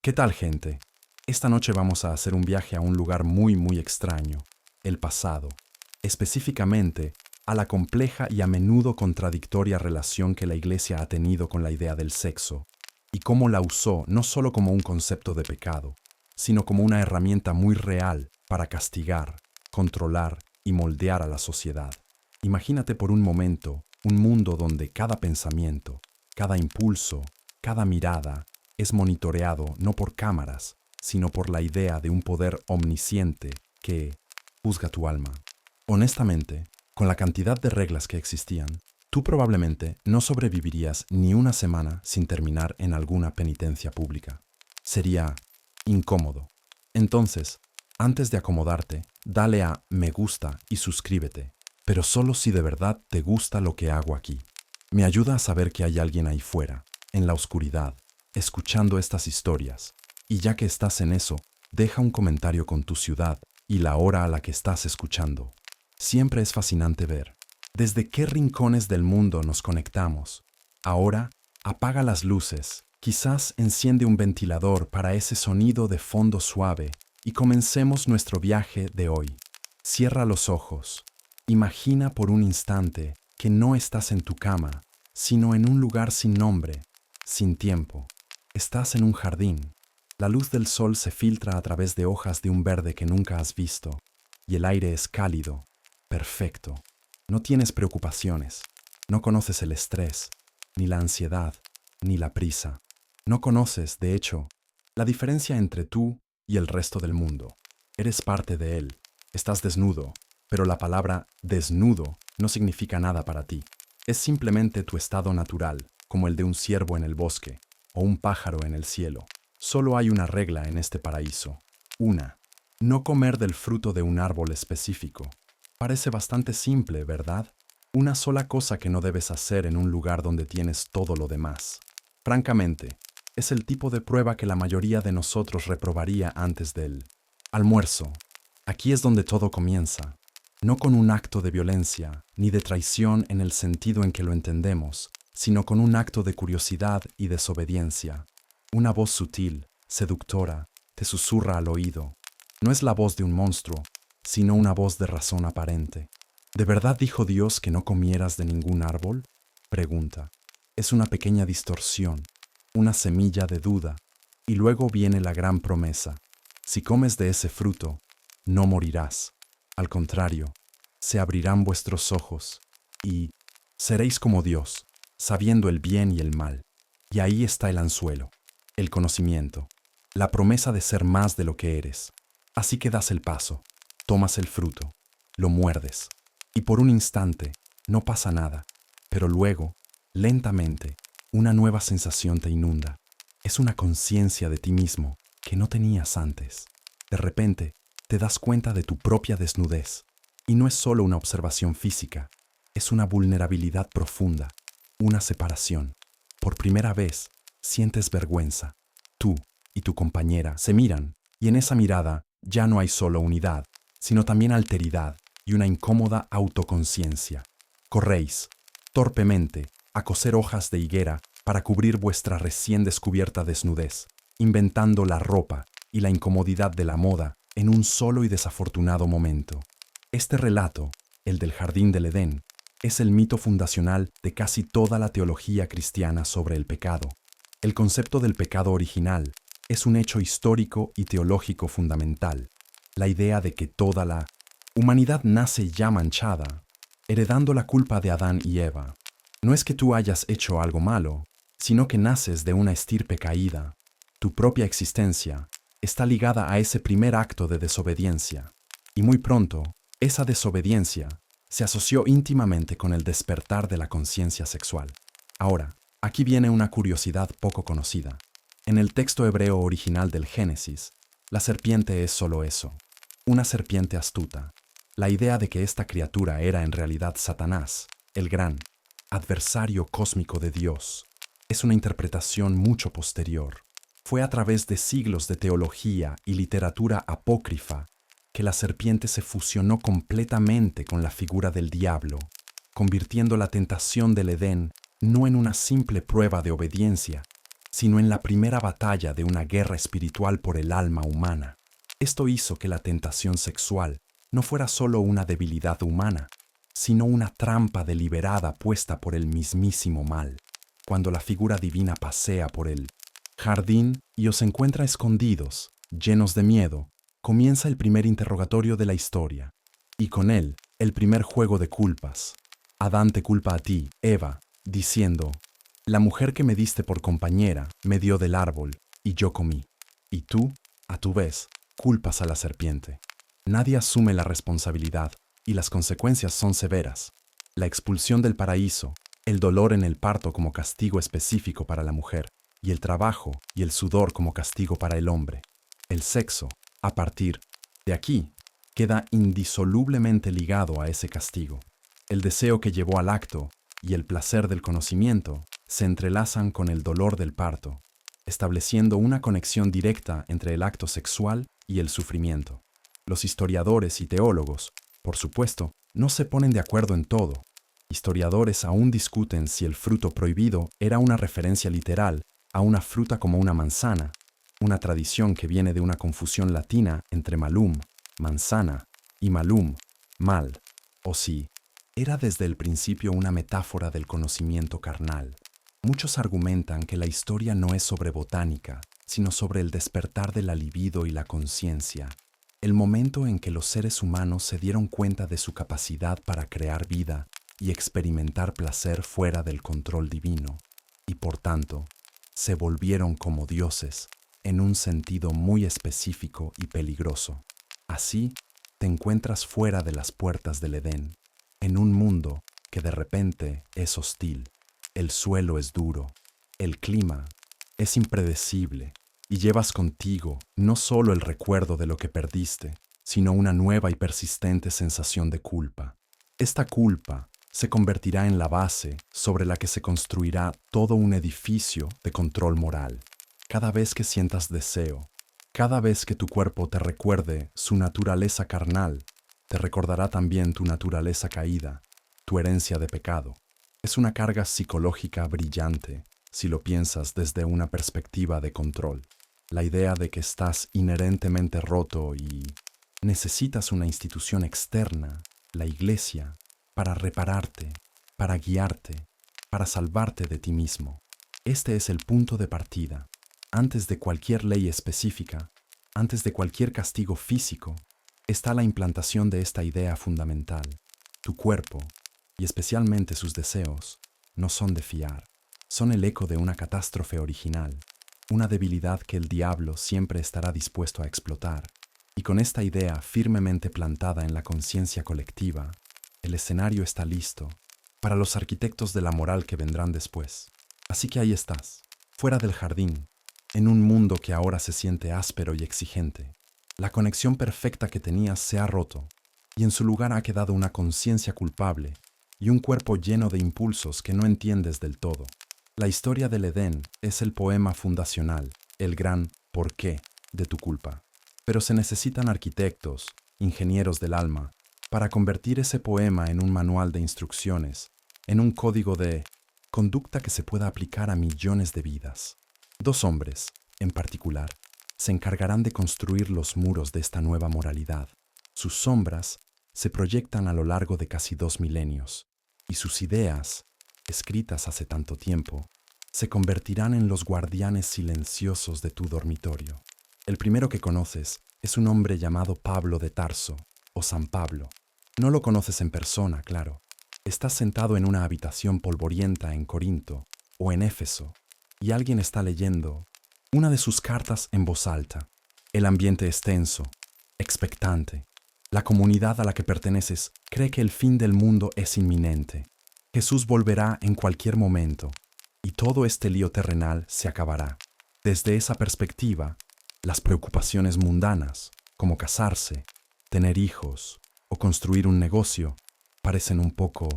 ¿Qué tal, gente? Esta noche vamos a hacer un viaje a un lugar muy extraño, el pasado, específicamente a la compleja y a menudo contradictoria relación que la Iglesia ha tenido con la idea del sexo, y cómo la usó no solo como un concepto de pecado, sino como una herramienta muy real para castigar, controlar y moldear a la sociedad. Imagínate por un momento un mundo donde cada pensamiento, cada impulso, cada mirada es monitoreado no por cámaras, sino por la idea de un poder omnisciente que juzga tu alma. Honestamente, con la cantidad de reglas que existían, tú probablemente no sobrevivirías ni una semana sin terminar en alguna penitencia pública. Sería incómodo. Entonces, antes de acomodarte, dale a me gusta y suscríbete, pero solo si de verdad te gusta lo que hago aquí. Me ayuda a saber que hay alguien ahí fuera, en la oscuridad, escuchando estas historias. Y ya que estás en eso, deja un comentario con tu ciudad y la hora a la que estás escuchando. Siempre es fascinante ver desde qué rincones del mundo nos conectamos. Ahora, apaga las luces, quizás enciende un ventilador para ese sonido de fondo suave y comencemos nuestro viaje de hoy. Cierra los ojos. Imagina por un instante que no estás en tu cama, sino en un lugar sin nombre, sin tiempo. Estás en un jardín. La luz del sol se filtra a través de hojas de un verde que nunca has visto, y el aire es cálido, perfecto. No tienes preocupaciones, no conoces el estrés, ni la ansiedad, ni la prisa. No conoces, de hecho, la diferencia entre tú y el resto del mundo. Eres parte de él, estás desnudo, pero la palabra desnudo no significa nada para ti. Es simplemente tu estado natural, como el de un ciervo en el bosque o un pájaro en el cielo. Solo hay una regla en este paraíso. Una, no comer del fruto de un árbol específico. Parece bastante simple, ¿verdad? Una sola cosa que no debes hacer en un lugar donde tienes todo lo demás. Francamente, es el tipo de prueba que la mayoría de nosotros reprobaría antes del almuerzo. Aquí es donde todo comienza. No con un acto de violencia, ni de traición en el sentido en que lo entendemos, sino con un acto de curiosidad y desobediencia. Una voz sutil, seductora, te susurra al oído. No es la voz de un monstruo, sino una voz de razón aparente. ¿De verdad dijo Dios que no comieras de ningún árbol? Pregunta. Es una pequeña distorsión, una semilla de duda, y luego viene la gran promesa. Si comes de ese fruto, no morirás. Al contrario, se abrirán vuestros ojos, y seréis como Dios, sabiendo el bien y el mal. Y ahí está el anzuelo, el conocimiento, la promesa de ser más de lo que eres. Así que das el paso, tomas el fruto, lo muerdes, y por un instante no pasa nada, pero luego, lentamente, una nueva sensación te inunda. Es una conciencia de ti mismo que no tenías antes. De repente, te das cuenta de tu propia desnudez, y no es solo una observación física, es una vulnerabilidad profunda, una separación. Por primera vez, sientes vergüenza. Tú y tu compañera se miran, y en esa mirada ya no hay solo unidad, sino también alteridad y una incómoda autoconciencia. Corréis, torpemente, a coser hojas de higuera para cubrir vuestra recién descubierta desnudez, inventando la ropa y la incomodidad de la moda en un solo y desafortunado momento. Este relato, el del Jardín del Edén, es el mito fundacional de casi toda la teología cristiana sobre el pecado. El concepto del pecado original es un hecho histórico y teológico fundamental. La idea de que toda la humanidad nace ya manchada, heredando la culpa de Adán y Eva. No es que tú hayas hecho algo malo, sino que naces de una estirpe caída. Tu propia existencia está ligada a ese primer acto de desobediencia. Y muy pronto, esa desobediencia se asoció íntimamente con el despertar de la conciencia sexual. Ahora, aquí viene una curiosidad poco conocida. En el texto hebreo original del Génesis, la serpiente es solo eso, una serpiente astuta. La idea de que esta criatura era en realidad Satanás, el gran adversario cósmico de Dios, es una interpretación mucho posterior. Fue a través de siglos de teología y literatura apócrifa que la serpiente se fusionó completamente con la figura del diablo, convirtiendo la tentación del Edén no en una simple prueba de obediencia, sino en la primera batalla de una guerra espiritual por el alma humana. Esto hizo que la tentación sexual no fuera solo una debilidad humana, sino una trampa deliberada puesta por el mismísimo mal. Cuando la figura divina pasea por el jardín y os encuentra escondidos, llenos de miedo, comienza el primer interrogatorio de la historia, y con él el primer juego de culpas. Adán te culpa a ti, Eva, diciendo, la mujer que me diste por compañera me dio del árbol, y yo comí. Y tú, a tu vez, culpas a la serpiente. Nadie asume la responsabilidad, y las consecuencias son severas. La expulsión del paraíso, el dolor en el parto como castigo específico para la mujer, y el trabajo y el sudor como castigo para el hombre. El sexo, a partir de aquí, queda indisolublemente ligado a ese castigo. El deseo que llevó al acto y el placer del conocimiento se entrelazan con el dolor del parto, estableciendo una conexión directa entre el acto sexual y el sufrimiento. Los historiadores y teólogos, por supuesto, no se ponen de acuerdo en todo. Historiadores aún discuten si el fruto prohibido era una referencia literal a una fruta como una manzana, una tradición que viene de una confusión latina entre malum, manzana, y malum, mal, o si era desde el principio una metáfora del conocimiento carnal. Muchos argumentan que la historia no es sobre botánica, sino sobre el despertar de la libido y la conciencia, el momento en que los seres humanos se dieron cuenta de su capacidad para crear vida y experimentar placer fuera del control divino, y por tanto, se volvieron como dioses, en un sentido muy específico y peligroso. Así, te encuentras fuera de las puertas del Edén, en un mundo que de repente es hostil. El suelo es duro, el clima es impredecible, y llevas contigo no solo el recuerdo de lo que perdiste, sino una nueva y persistente sensación de culpa. Esta culpa se convertirá en la base sobre la que se construirá todo un edificio de control moral. Cada vez que sientas deseo, cada vez que tu cuerpo te recuerde su naturaleza carnal, te recordará también tu naturaleza caída, tu herencia de pecado. Es una carga psicológica brillante, si lo piensas desde una perspectiva de control. La idea de que estás inherentemente roto y necesitas una institución externa, la iglesia, para repararte, para guiarte, para salvarte de ti mismo. Este es el punto de partida. Antes de cualquier ley específica, antes de cualquier castigo físico, está la implantación de esta idea fundamental. Tu cuerpo, y especialmente sus deseos, no son de fiar. Son el eco de una catástrofe original, una debilidad que el diablo siempre estará dispuesto a explotar. Y con esta idea firmemente plantada en la conciencia colectiva, el escenario está listo para los arquitectos de la moral que vendrán después. Así que ahí estás, fuera del jardín, en un mundo que ahora se siente áspero y exigente. La conexión perfecta que tenías se ha roto, y en su lugar ha quedado una conciencia culpable y un cuerpo lleno de impulsos que no entiendes del todo. La historia del Edén es el poema fundacional, el gran ¿por qué? De tu culpa. Pero se necesitan arquitectos, ingenieros del alma, para convertir ese poema en un manual de instrucciones, en un código de conducta que se pueda aplicar a millones de vidas. Dos hombres, en particular, se encargarán de construir los muros de esta nueva moralidad. Sus sombras se proyectan a lo largo de casi 2 milenios, y sus ideas, escritas hace tanto tiempo, se convertirán en los guardianes silenciosos de tu dormitorio. El primero que conoces es un hombre llamado Pablo de Tarso, o San Pablo. No lo conoces en persona, claro. Estás sentado en una habitación polvorienta en Corinto o en Éfeso, y alguien está leyendo una de sus cartas en voz alta. El ambiente es tenso, expectante. La comunidad a la que perteneces cree que el fin del mundo es inminente. Jesús volverá en cualquier momento, y todo este lío terrenal se acabará. Desde esa perspectiva, las preocupaciones mundanas, como casarse, tener hijos o construir un negocio, parecen un poco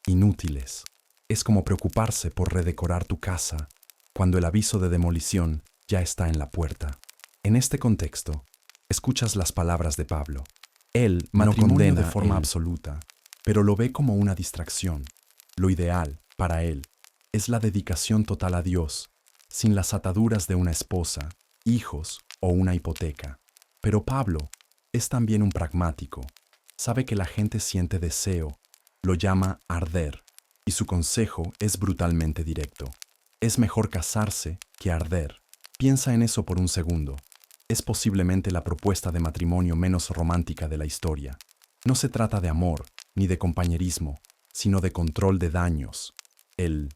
inútiles. Es como preocuparse por redecorar tu casa cuando el aviso de demolición ya está en la puerta. En este contexto, escuchas las palabras de Pablo. Él no condena de forma absoluta, pero lo ve como una distracción. Lo ideal, para él, es la dedicación total a Dios, sin las ataduras de una esposa, hijos o una hipoteca. Pero Pablo es también un pragmático. Sabe que la gente siente deseo, lo llama arder, y su consejo es brutalmente directo. Es mejor casarse que arder. Piensa en eso por un segundo. Es posiblemente la propuesta de matrimonio menos romántica de la historia. No se trata de amor ni de compañerismo, sino de control de daños. El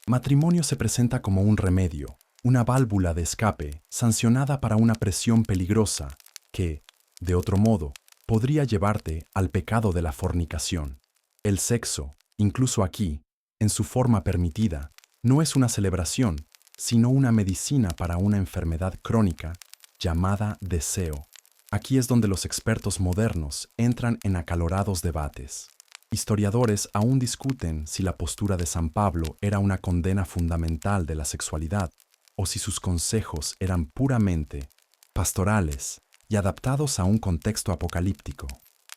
matrimonio se presenta como un remedio, una válvula de escape sancionada para una presión peligrosa que, de otro modo, podría llevarte al pecado de la fornicación. El sexo, incluso aquí, en su forma permitida, no es una celebración, sino una medicina para una enfermedad crónica llamada deseo. Aquí es donde los expertos modernos entran en acalorados debates. Historiadores aún discuten si la postura de San Pablo era una condena fundamental de la sexualidad o si sus consejos eran puramente pastorales y adaptados a un contexto apocalíptico.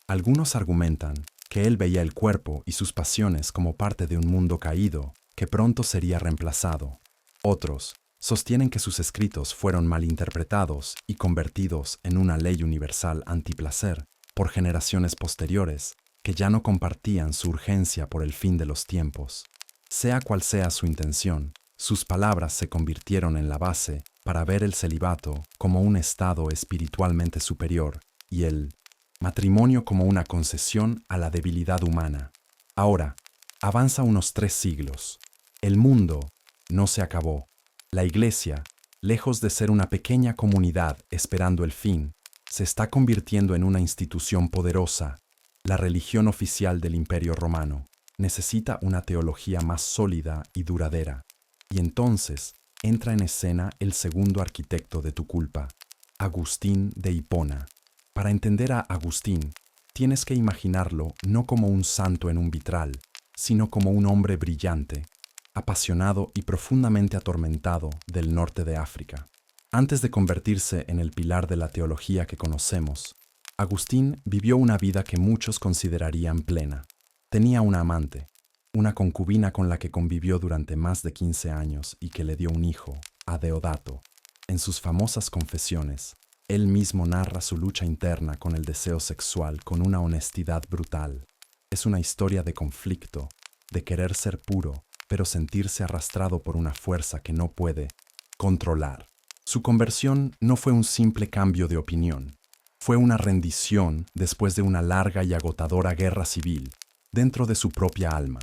Algunos argumentan que él veía el cuerpo y sus pasiones como parte de un mundo caído que pronto sería reemplazado. Otros sostienen que sus escritos fueron malinterpretados y convertidos en una ley universal antiplacer por generaciones posteriores que ya no compartían su urgencia por el fin de los tiempos. Sea cual sea su intención, sus palabras se convirtieron en la base para ver el celibato como un estado espiritualmente superior y el matrimonio como una concesión a la debilidad humana. Ahora, avanza unos 3 siglos. El mundo no se acabó. La Iglesia, lejos de ser una pequeña comunidad esperando el fin, se está convirtiendo en una institución poderosa. La religión oficial del Imperio Romano necesita una teología más sólida y duradera. Y entonces entra en escena el segundo arquitecto de tu culpa, Agustín de Hipona. Para entender a Agustín, tienes que imaginarlo no como un santo en un vitral, sino como un hombre brillante, apasionado y profundamente atormentado del norte de África. Antes de convertirse en el pilar de la teología que conocemos, Agustín vivió una vida que muchos considerarían plena. Tenía una amante, una concubina con la que convivió durante más de 15 años y que le dio un hijo, a Deodato. En sus famosas confesiones, él mismo narra su lucha interna con el deseo sexual con una honestidad brutal. Es una historia de conflicto, de querer ser puro, pero sentirse arrastrado por una fuerza que no puede controlar. Su conversión no fue un simple cambio de opinión. Fue una rendición después de una larga y agotadora guerra civil dentro de su propia alma.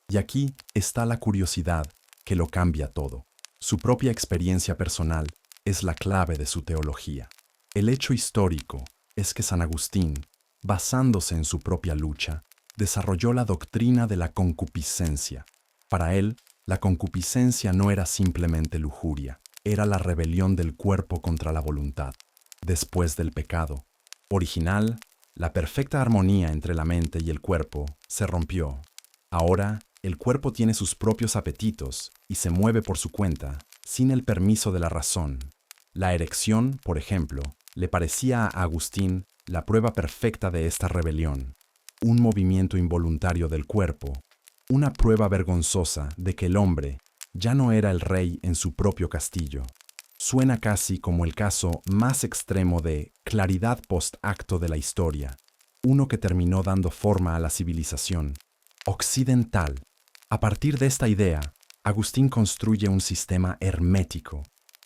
Y aquí está la curiosidad que lo cambia todo. Su propia experiencia personal es la clave de su teología. El hecho histórico es que San Agustín, basándose en su propia lucha, desarrolló la doctrina de la concupiscencia. Para él, la concupiscencia no era simplemente lujuria, era la rebelión del cuerpo contra la voluntad. Después del pecado original, la perfecta armonía entre la mente y el cuerpo se rompió. Ahora, el cuerpo tiene sus propios apetitos y se mueve por su cuenta, sin el permiso de la razón. La erección, por ejemplo, le parecía a Agustín la prueba perfecta de esta rebelión. Un movimiento involuntario del cuerpo, una prueba vergonzosa de que el hombre ya no era el rey en su propio castillo. Suena casi como el caso más extremo de claridad post-acto de la historia, uno que terminó dando forma a la civilización occidental. A partir de esta idea, Agustín construye un sistema hermético.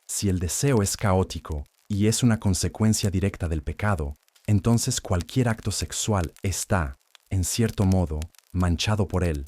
Si el deseo es caótico y es una consecuencia directa del pecado, entonces cualquier acto sexual está, en cierto modo, manchado por él.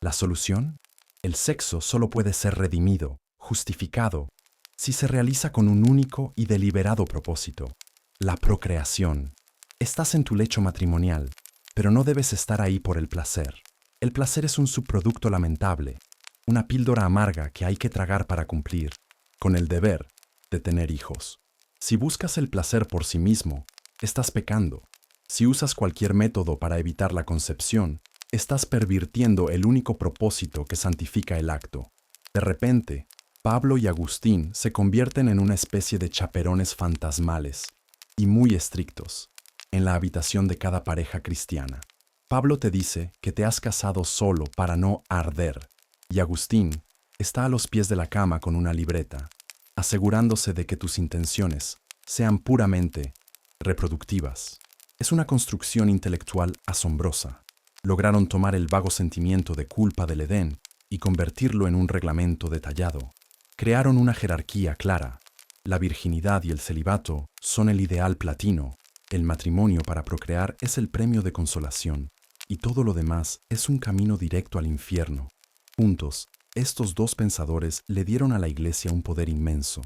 ¿La solución? El sexo solo puede ser redimido, justificado, si se realiza con un único y deliberado propósito: la procreación. Estás en tu lecho matrimonial, pero no debes estar ahí por el placer. El placer es un subproducto lamentable, una píldora amarga que hay que tragar para cumplir con el deber de tener hijos. Si buscas el placer por sí mismo, estás pecando. Si usas cualquier método para evitar la concepción, estás pervirtiendo el único propósito que santifica el acto. De repente, Pablo y Agustín se convierten en una especie de chaperones fantasmales y muy estrictos en la habitación de cada pareja cristiana. Pablo te dice que te has casado solo para no arder, y Agustín está a los pies de la cama con una libreta, asegurándose de que tus intenciones sean puramente reproductivas. Es una construcción intelectual asombrosa. Lograron tomar el vago sentimiento de culpa del Edén y convertirlo en un reglamento detallado. Crearon una jerarquía clara. La virginidad y el celibato son el ideal platino. El matrimonio para procrear es el premio de consolación. Y todo lo demás es un camino directo al infierno. Juntos, estos dos pensadores le dieron a la Iglesia un poder inmenso.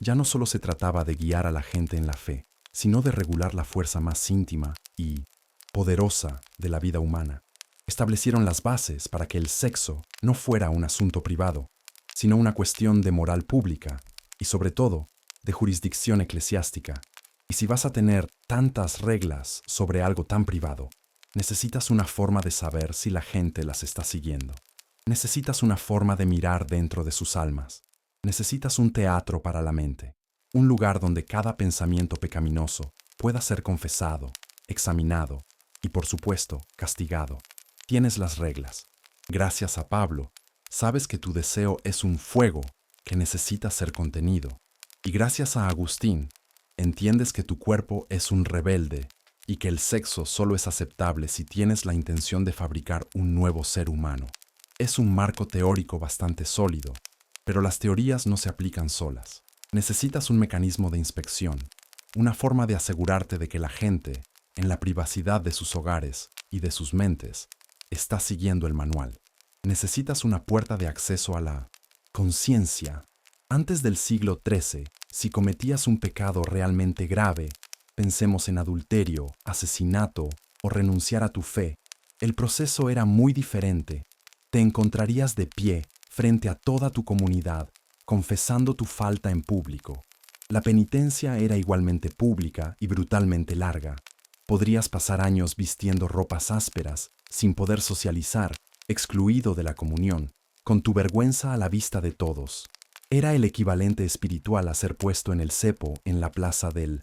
Ya no solo se trataba de guiar a la gente en la fe, sino de regular la fuerza más íntima y poderosa de la vida humana. Establecieron las bases para que el sexo no fuera un asunto privado, sino una cuestión de moral pública y, sobre todo, de jurisdicción eclesiástica. Y si vas a tener tantas reglas sobre algo tan privado, necesitas una forma de saber si la gente las está siguiendo. Necesitas una forma de mirar dentro de sus almas. Necesitas un teatro para la mente, un lugar donde cada pensamiento pecaminoso pueda ser confesado, examinado y, por supuesto, castigado. Tienes las reglas. Gracias a Pablo, sabes que tu deseo es un fuego que necesita ser contenido. Y gracias a Agustín, entiendes que tu cuerpo es un rebelde y que el sexo solo es aceptable si tienes la intención de fabricar un nuevo ser humano. Es un marco teórico bastante sólido, pero las teorías no se aplican solas. Necesitas un mecanismo de inspección, una forma de asegurarte de que la gente, en la privacidad de sus hogares y de sus mentes, está siguiendo el manual. Necesitas una puerta de acceso a la conciencia. Antes del siglo XIII, si cometías un pecado realmente grave, pensemos en adulterio, asesinato o renunciar a tu fe, el proceso era muy diferente. Te encontrarías de pie frente a toda tu comunidad, confesando tu falta en público. La penitencia era igualmente pública y brutalmente larga. Podrías pasar años vistiendo ropas ásperas, sin poder socializar, excluido de la comunión, con tu vergüenza a la vista de todos. Era el equivalente espiritual a ser puesto en el cepo en la plaza del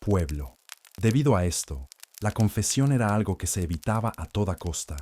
pueblo. Debido a esto, la confesión era algo que se evitaba a toda costa,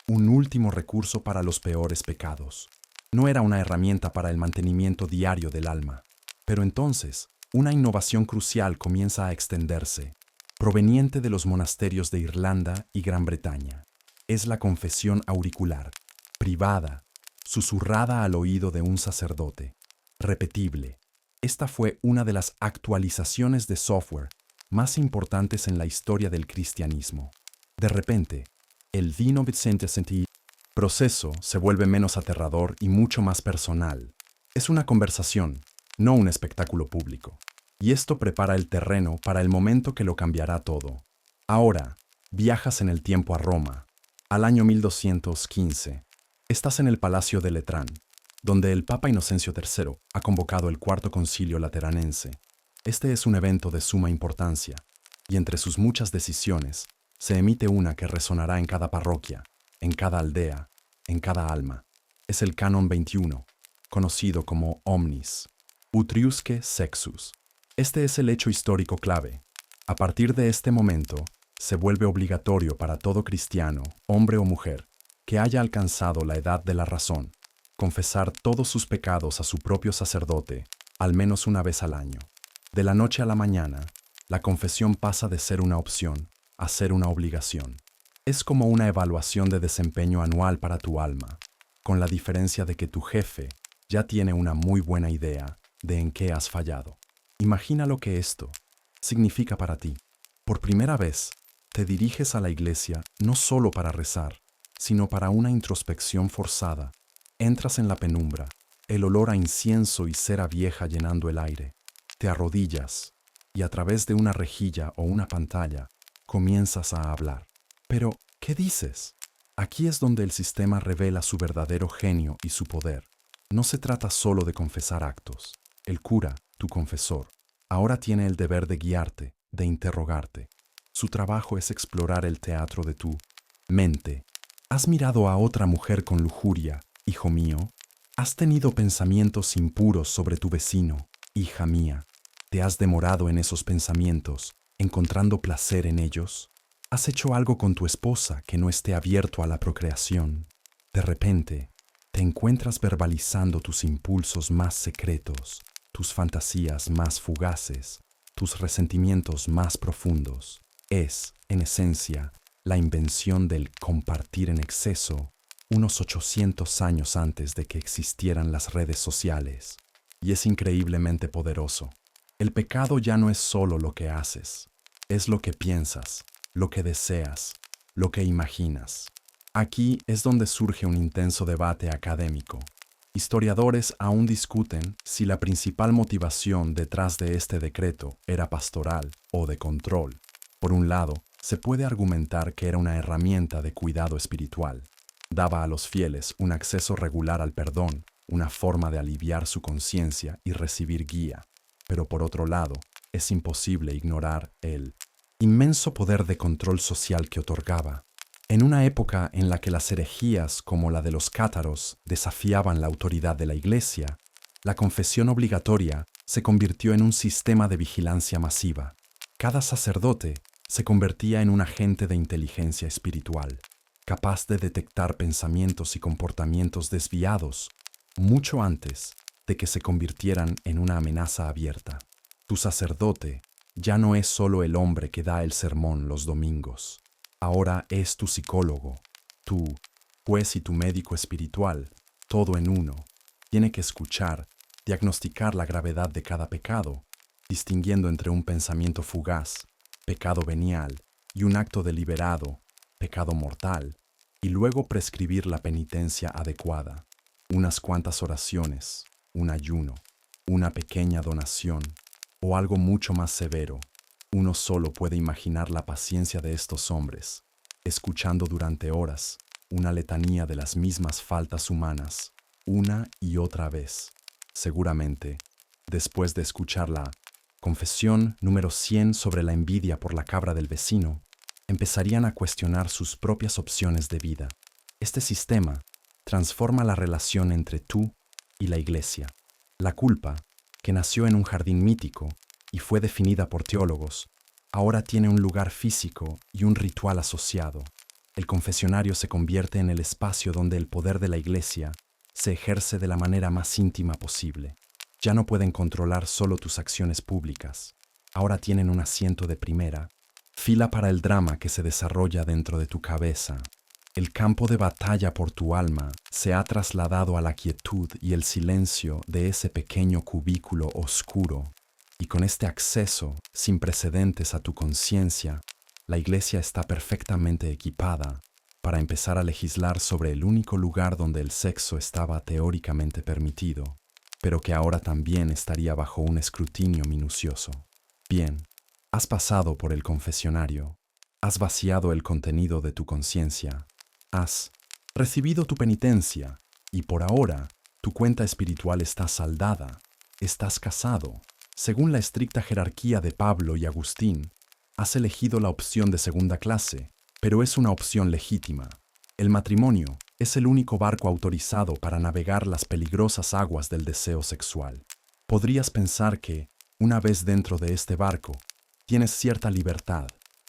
un último recurso para los peores pecados. No era una herramienta para el mantenimiento diario del alma. Pero entonces, una innovación crucial comienza a extenderse, proveniente de los monasterios de Irlanda y Gran Bretaña. Es la confesión auricular, privada, susurrada al oído de un sacerdote, repetible. Esta fue una de las actualizaciones de software más importantes en la historia del cristianismo. De repente, el proceso se vuelve menos aterrador y mucho más personal. Es una conversación, no un espectáculo público. Y esto prepara el terreno para el momento que lo cambiará todo. Ahora, viajas en el tiempo a Roma, al año 1215. Estás en el Palacio de Letrán, donde el Papa Inocencio III ha convocado el Cuarto Concilio Lateranense. Este es un evento de suma importancia, y entre sus muchas decisiones, se emite una que resonará en cada parroquia, en cada aldea, en cada alma. Es el Canon 21, conocido como Omnis Utriusque Sexus. Este es el hecho histórico clave. A partir de este momento, se vuelve obligatorio para todo cristiano, hombre o mujer, que haya alcanzado la edad de la razón, confesar todos sus pecados a su propio sacerdote, al menos una vez al año. De la noche a la mañana, la confesión pasa de ser una opción a ser una obligación. Es como una evaluación de desempeño anual para tu alma, con la diferencia de que tu jefe ya tiene una muy buena idea de en qué has fallado. Imagina lo que esto significa para ti. Por primera vez, te diriges a la iglesia no solo para rezar, sino para una introspección forzada. Entras en la penumbra, el olor a incienso y cera vieja llenando el aire. Te arrodillas y a través de una rejilla o una pantalla comienzas a hablar. Pero, ¿qué dices? Aquí es donde el sistema revela su verdadero genio y su poder. No se trata solo de confesar actos. El cura, tu confesor, ahora tiene el deber de guiarte, de interrogarte. Su trabajo es explorar el teatro de tu mente. ¿Has mirado a otra mujer con lujuria, hijo mío? ¿Has tenido pensamientos impuros sobre tu vecino, hija mía? ¿Te has demorado en esos pensamientos, encontrando placer en ellos? ¿Has hecho algo con tu esposa que no esté abierto a la procreación? De repente, te encuentras verbalizando tus impulsos más secretos. tus fantasías más fugaces, tus resentimientos más profundos. Es, en esencia, la invención del compartir en exceso unos 800 años antes de que existieran las redes sociales. Y es increíblemente poderoso. El pecado ya no es solo lo que haces, es lo que piensas, lo que deseas, lo que imaginas. Aquí es donde surge un intenso debate académico. Historiadores aún discuten si la principal motivación detrás de este decreto era pastoral o de control. Por un lado, se puede argumentar que era una herramienta de cuidado espiritual. Daba a los fieles un acceso regular al perdón, una forma de aliviar su conciencia y recibir guía. Pero por otro lado, es imposible ignorar el inmenso poder de control social que otorgaba. En una época en la que las herejías como la de los cátaros desafiaban la autoridad de la Iglesia, la confesión obligatoria se convirtió en un sistema de vigilancia masiva. Cada sacerdote se convertía en un agente de inteligencia espiritual, capaz de detectar pensamientos y comportamientos desviados mucho antes de que se convirtieran en una amenaza abierta. Tu sacerdote ya no es solo el hombre que da el sermón los domingos. Ahora es tu psicólogo, tu juez y tu médico espiritual, todo en uno. Tiene que escuchar, diagnosticar la gravedad de cada pecado, distinguiendo entre un pensamiento fugaz, pecado venial, y un acto deliberado, pecado mortal, y luego prescribir la penitencia adecuada. Unas cuantas oraciones, un ayuno, una pequeña donación, o algo mucho más severo. Uno solo puede imaginar la paciencia de estos hombres, escuchando durante horas una letanía de las mismas faltas humanas, una y otra vez. Seguramente, después de escuchar la confesión número 100 sobre la envidia por la cabra del vecino, empezarían a cuestionar sus propias opciones de vida. Este sistema transforma la relación entre tú y la Iglesia. La culpa, que nació en un jardín mítico y fue definida por teólogos, ahora tiene un lugar físico y un ritual asociado. El confesionario se convierte en el espacio donde el poder de la Iglesia se ejerce de la manera más íntima posible. Ya no pueden controlar solo tus acciones públicas. Ahora tienen un asiento de primera fila para el drama que se desarrolla dentro de tu cabeza. El campo de batalla por tu alma se ha trasladado a la quietud y el silencio de ese pequeño cubículo oscuro. Y con este acceso sin precedentes a tu conciencia, la Iglesia está perfectamente equipada para empezar a legislar sobre el único lugar donde el sexo estaba teóricamente permitido, pero que ahora también estaría bajo un escrutinio minucioso. Bien, has pasado por el confesionario, has vaciado el contenido de tu conciencia, has recibido tu penitencia y por ahora tu cuenta espiritual está saldada, estás casado. Según la estricta jerarquía de Pablo y Agustín, has elegido la opción de segunda clase, pero es una opción legítima. El matrimonio es el único barco autorizado para navegar las peligrosas aguas del deseo sexual. Podrías pensar que, una vez dentro de este barco, tienes cierta libertad,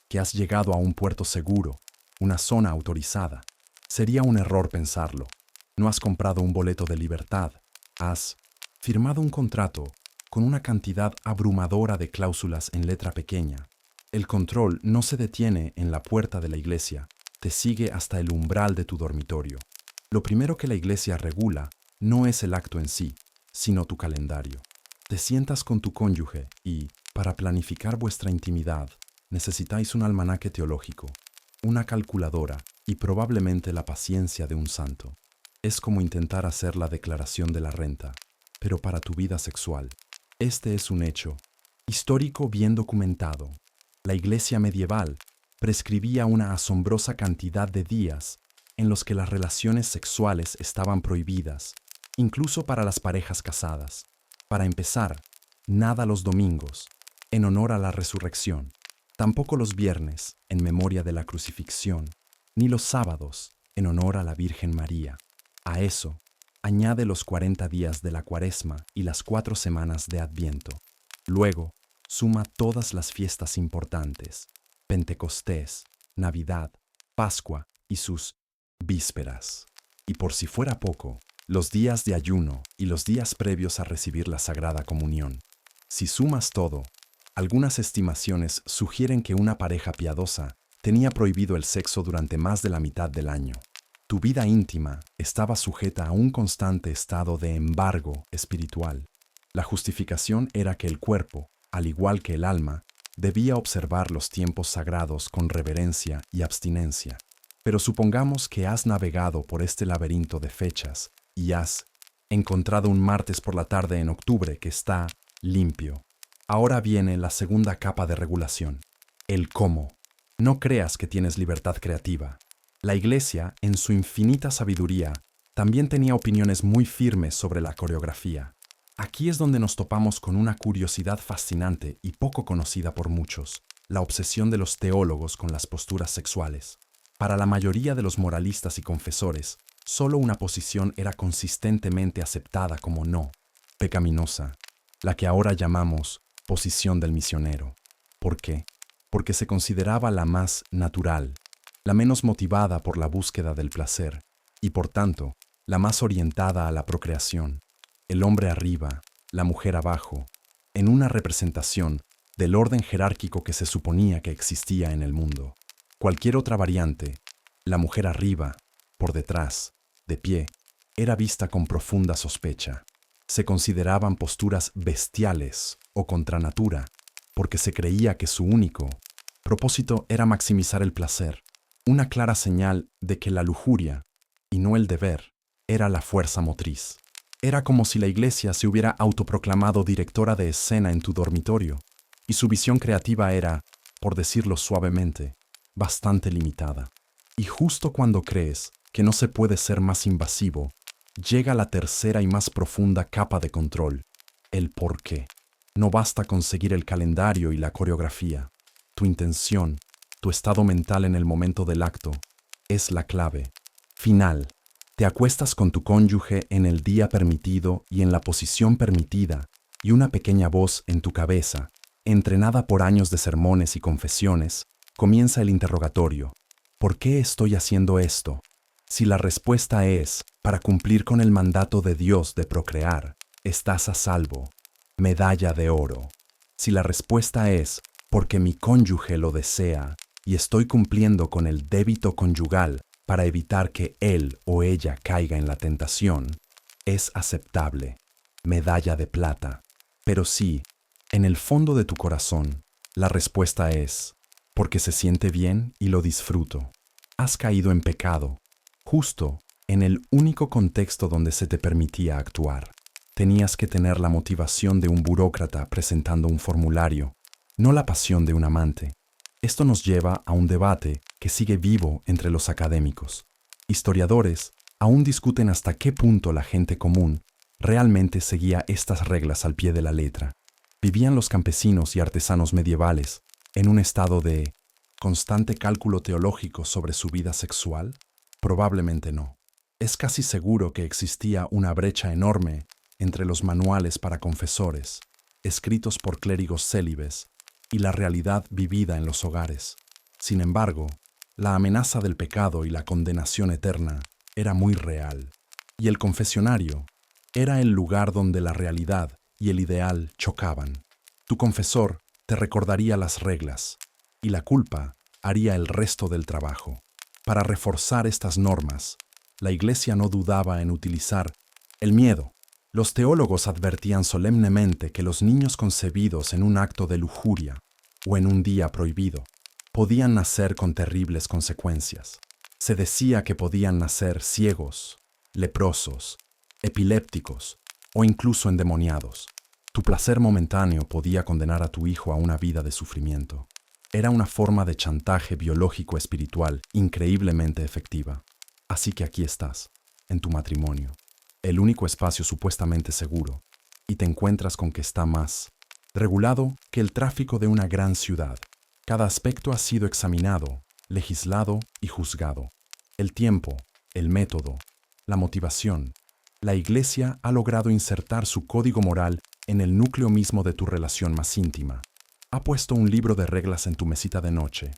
que has llegado a un puerto seguro, una zona autorizada. Sería un error pensarlo. No has comprado un boleto de libertad, has firmado un contrato con una cantidad abrumadora de cláusulas en letra pequeña. El control no se detiene en la puerta de la Iglesia, te sigue hasta el umbral de tu dormitorio. Lo primero que la Iglesia regula no es el acto en sí, sino tu calendario. Te sientas con tu cónyuge y, para planificar vuestra intimidad, necesitáis un almanaque teológico, una calculadora y probablemente la paciencia de un santo. Es como intentar hacer la declaración de la renta, pero para tu vida sexual. Este es un hecho histórico bien documentado. La Iglesia medieval prescribía una asombrosa cantidad de días en los que las relaciones sexuales estaban prohibidas, incluso para las parejas casadas. Para empezar, nada los domingos, en honor a la resurrección, tampoco los viernes, en memoria de la crucifixión, ni los sábados, en honor a la Virgen María. A eso, añade los 40 días de la Cuaresma y las 4 semanas de Adviento. Luego, suma todas las fiestas importantes, Pentecostés, Navidad, Pascua y sus vísperas. Y por si fuera poco, los días de ayuno y los días previos a recibir la Sagrada Comunión. Si sumas todo, algunas estimaciones sugieren que una pareja piadosa tenía prohibido el sexo durante más de la mitad del año. Tu vida íntima estaba sujeta a un constante estado de embargo espiritual. La justificación era que el cuerpo, al igual que el alma, debía observar los tiempos sagrados con reverencia y abstinencia. Pero supongamos que has navegado por este laberinto de fechas y has encontrado un martes por la tarde en octubre que está limpio. Ahora viene la segunda capa de regulación, el cómo. No creas que tienes libertad creativa. La Iglesia, en su infinita sabiduría, también tenía opiniones muy firmes sobre la coreografía. Aquí es donde nos topamos con una curiosidad fascinante y poco conocida por muchos, la obsesión de los teólogos con las posturas sexuales. Para la mayoría de los moralistas y confesores, solo una posición era consistentemente aceptada como no, pecaminosa, la que ahora llamamos posición del misionero. ¿Por qué? Porque se consideraba la más natural, la menos motivada por la búsqueda del placer y, por tanto, la más orientada a la procreación. El hombre arriba, la mujer abajo, en una representación del orden jerárquico que se suponía que existía en el mundo. Cualquier otra variante, la mujer arriba, por detrás, de pie, era vista con profunda sospecha. Se consideraban posturas bestiales o contra natura, porque se creía que su único propósito era maximizar el placer, una clara señal de que la lujuria, y no el deber, era la fuerza motriz. Era como si la Iglesia se hubiera autoproclamado directora de escena en tu dormitorio, y su visión creativa era, por decirlo suavemente, bastante limitada. Y justo cuando crees que no se puede ser más invasivo, llega la tercera y más profunda capa de control, el por qué. No basta conseguir el calendario y la coreografía. Tu intención, tu estado mental en el momento del acto, es la clave. Final. Te acuestas con tu cónyuge en el día permitido y en la posición permitida, y una pequeña voz en tu cabeza, entrenada por años de sermones y confesiones, comienza el interrogatorio. ¿Por qué estoy haciendo esto? Si la respuesta es, para cumplir con el mandato de Dios de procrear, estás a salvo. Medalla de oro. Si la respuesta es, porque mi cónyuge lo desea, y estoy cumpliendo con el débito conyugal para evitar que él o ella caiga en la tentación, es aceptable. Medalla de plata. Pero si, en el fondo de tu corazón, la respuesta es, porque se siente bien y lo disfruto, has caído en pecado, justo en el único contexto donde se te permitía actuar. Tenías que tener la motivación de un burócrata presentando un formulario, no la pasión de un amante. Esto nos lleva a un debate que sigue vivo entre los académicos. Historiadores aún discuten hasta qué punto la gente común realmente seguía estas reglas al pie de la letra. ¿Vivían los campesinos y artesanos medievales en un estado de constante cálculo teológico sobre su vida sexual? Probablemente no. Es casi seguro que existía una brecha enorme entre los manuales para confesores, escritos por clérigos célibes, y la realidad vivida en los hogares. Sin embargo, la amenaza del pecado y la condenación eterna era muy real, y el confesionario era el lugar donde la realidad y el ideal chocaban. Tu confesor te recordaría las reglas, y la culpa haría el resto del trabajo. Para reforzar estas normas, la Iglesia no dudaba en utilizar el miedo. Los teólogos advertían solemnemente que los niños concebidos en un acto de lujuria o en un día prohibido podían nacer con terribles consecuencias. Se decía que podían nacer ciegos, leprosos, epilépticos o incluso endemoniados. Tu placer momentáneo podía condenar a tu hijo a una vida de sufrimiento. Era una forma de chantaje biológico espiritual increíblemente efectiva. Así que aquí estás, en tu matrimonio, el único espacio supuestamente seguro, y te encuentras con que está más regulado que el tráfico de una gran ciudad. Cada aspecto ha sido examinado, legislado y juzgado. El tiempo, el método, la motivación. La Iglesia ha logrado insertar su código moral en el núcleo mismo de tu relación más íntima. Ha puesto un libro de reglas en tu mesita de noche.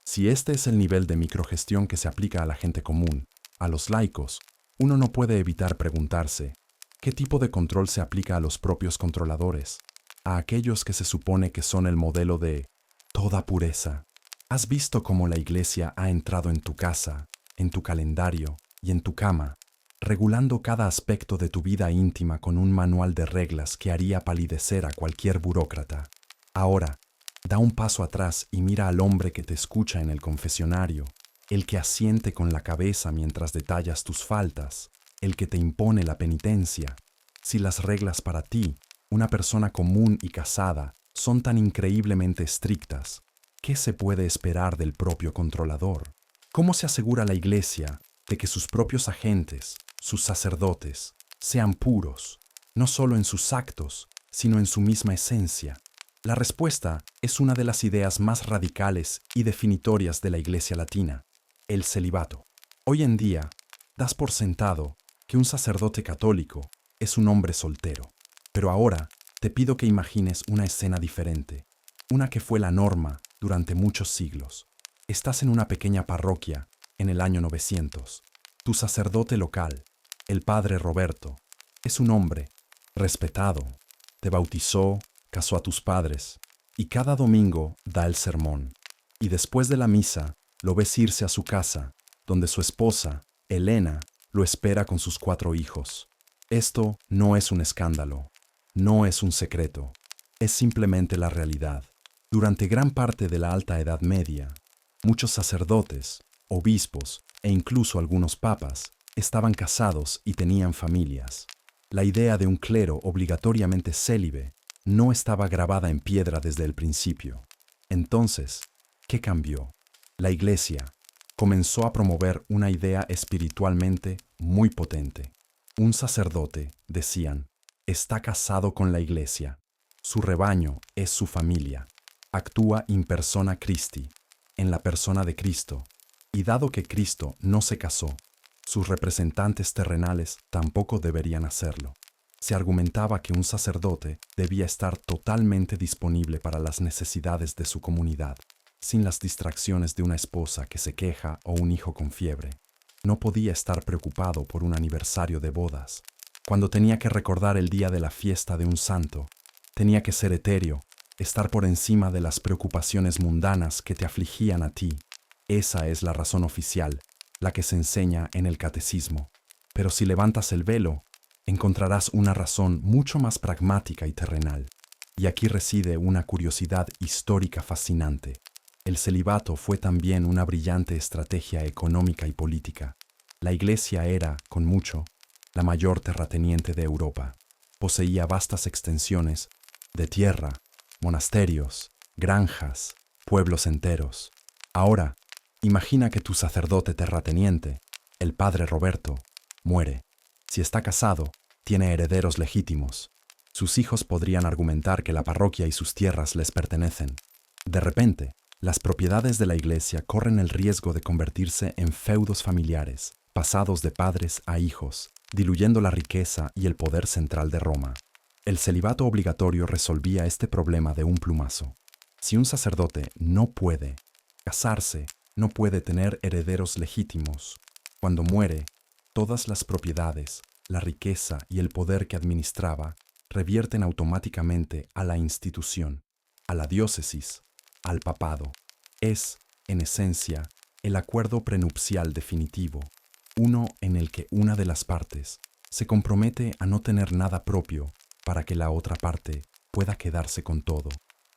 Si este es el nivel de microgestión que se aplica a la gente común, a los laicos, Uno no puede evitar preguntarse, ¿qué tipo de control se aplica a los propios controladores? A aquellos que se supone que son el modelo de toda pureza. ¿Has visto cómo la Iglesia ha entrado en tu casa, en tu calendario y en tu cama, regulando cada aspecto de tu vida íntima con un manual de reglas que haría palidecer a cualquier burócrata? Ahora, da un paso atrás y mira al hombre que te escucha en el confesionario, el que asiente con la cabeza mientras detallas tus faltas, el que te impone la penitencia. Si las reglas para ti, una persona común y casada, son tan increíblemente estrictas, ¿qué se puede esperar del propio controlador? ¿Cómo se asegura la Iglesia de que sus propios agentes, sus sacerdotes, sean puros, no solo en sus actos, sino en su misma esencia? La respuesta es una de las ideas más radicales y definitorias de la Iglesia latina, el celibato. Hoy en día, das por sentado que un sacerdote católico es un hombre soltero. Pero ahora te pido que imagines una escena diferente, una que fue la norma durante muchos siglos. Estás en una pequeña parroquia en el año 900. Tu sacerdote local, el padre Roberto, es un hombre respetado. Te bautizó, casó a tus padres y cada domingo da el sermón. Y después de la misa, lo ves irse a su casa, donde su esposa, Elena, lo espera con sus 4 hijos. Esto no es un escándalo, no es un secreto, es simplemente la realidad. Durante gran parte de la Alta Edad Media, muchos sacerdotes, obispos e incluso algunos papas estaban casados y tenían familias. La idea de un clero obligatoriamente célibe no estaba grabada en piedra desde el principio. Entonces, ¿qué cambió? La Iglesia comenzó a promover una idea espiritualmente muy potente. Un sacerdote, decían, está casado con la Iglesia. Su rebaño es su familia. Actúa in persona Christi, en la persona de Cristo. Y dado que Cristo no se casó, sus representantes terrenales tampoco deberían hacerlo. Se argumentaba que un sacerdote debía estar totalmente disponible para las necesidades de su comunidad, sin las distracciones de una esposa que se queja o un hijo con fiebre. No podía estar preocupado por un aniversario de bodas. Cuando tenía que recordar el día de la fiesta de un santo, tenía que ser etéreo, estar por encima de las preocupaciones mundanas que te afligían a ti. Esa es la razón oficial, la que se enseña en el catecismo. Pero si levantas el velo, encontrarás una razón mucho más pragmática y terrenal. Y aquí reside una curiosidad histórica fascinante. El celibato fue también una brillante estrategia económica y política. La Iglesia era, con mucho, la mayor terrateniente de Europa. Poseía vastas extensiones de tierra, monasterios, granjas, pueblos enteros. Ahora, imagina que tu sacerdote terrateniente, el padre Roberto, muere. Si está casado, tiene herederos legítimos. Sus hijos podrían argumentar que la parroquia y sus tierras les pertenecen. De repente, las propiedades de la Iglesia corren el riesgo de convertirse en feudos familiares, pasados de padres a hijos, diluyendo la riqueza y el poder central de Roma. El celibato obligatorio resolvía este problema de un plumazo. Si un sacerdote no puede casarse, no puede tener herederos legítimos, cuando muere, todas las propiedades, la riqueza y el poder que administraba revierten automáticamente a la institución, a la diócesis, al papado. Es, en esencia, el acuerdo prenupcial definitivo, uno en el que una de las partes se compromete a no tener nada propio para que la otra parte pueda quedarse con todo.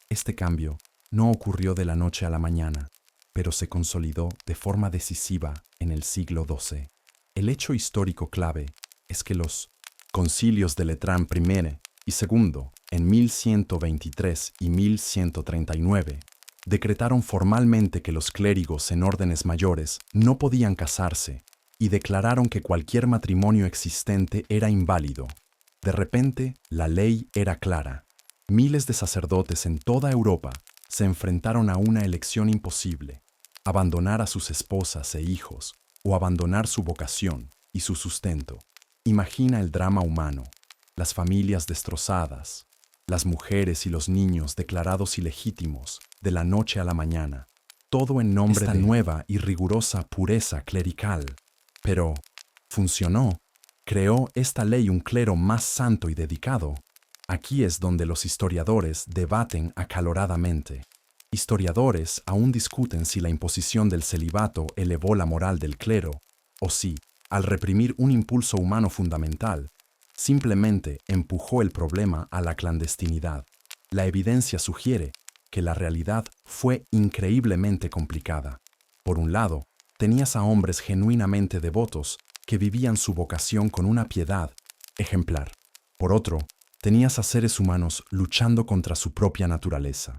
Este cambio no ocurrió de la noche a la mañana, pero se consolidó de forma decisiva en el siglo XII. El hecho histórico clave es que los concilios de Letrán I y II, en 1123 y 1139, decretaron formalmente que los clérigos en órdenes mayores no podían casarse y declararon que cualquier matrimonio existente era inválido. De repente, la ley era clara. Miles de sacerdotes en toda Europa se enfrentaron a una elección imposible: abandonar a sus esposas e hijos o abandonar su vocación y su sustento. Imagina el drama humano, las familias destrozadas, las mujeres y los niños declarados ilegítimos de la noche a la mañana, todo en nombre de nueva y rigurosa pureza clerical. Pero, Funcionó. Creó esta ley un clero más santo y dedicado. Aquí es donde los historiadores debaten acaloradamente. Historiadores aún discuten si la imposición del celibato elevó la moral del clero, o si, al reprimir un impulso humano fundamental, simplemente empujó el problema a la clandestinidad. La evidencia sugiere que la realidad fue increíblemente complicada. Por un lado, tenías a hombres genuinamente devotos que vivían su vocación con una piedad ejemplar. Por otro, tenías a seres humanos luchando contra su propia naturaleza.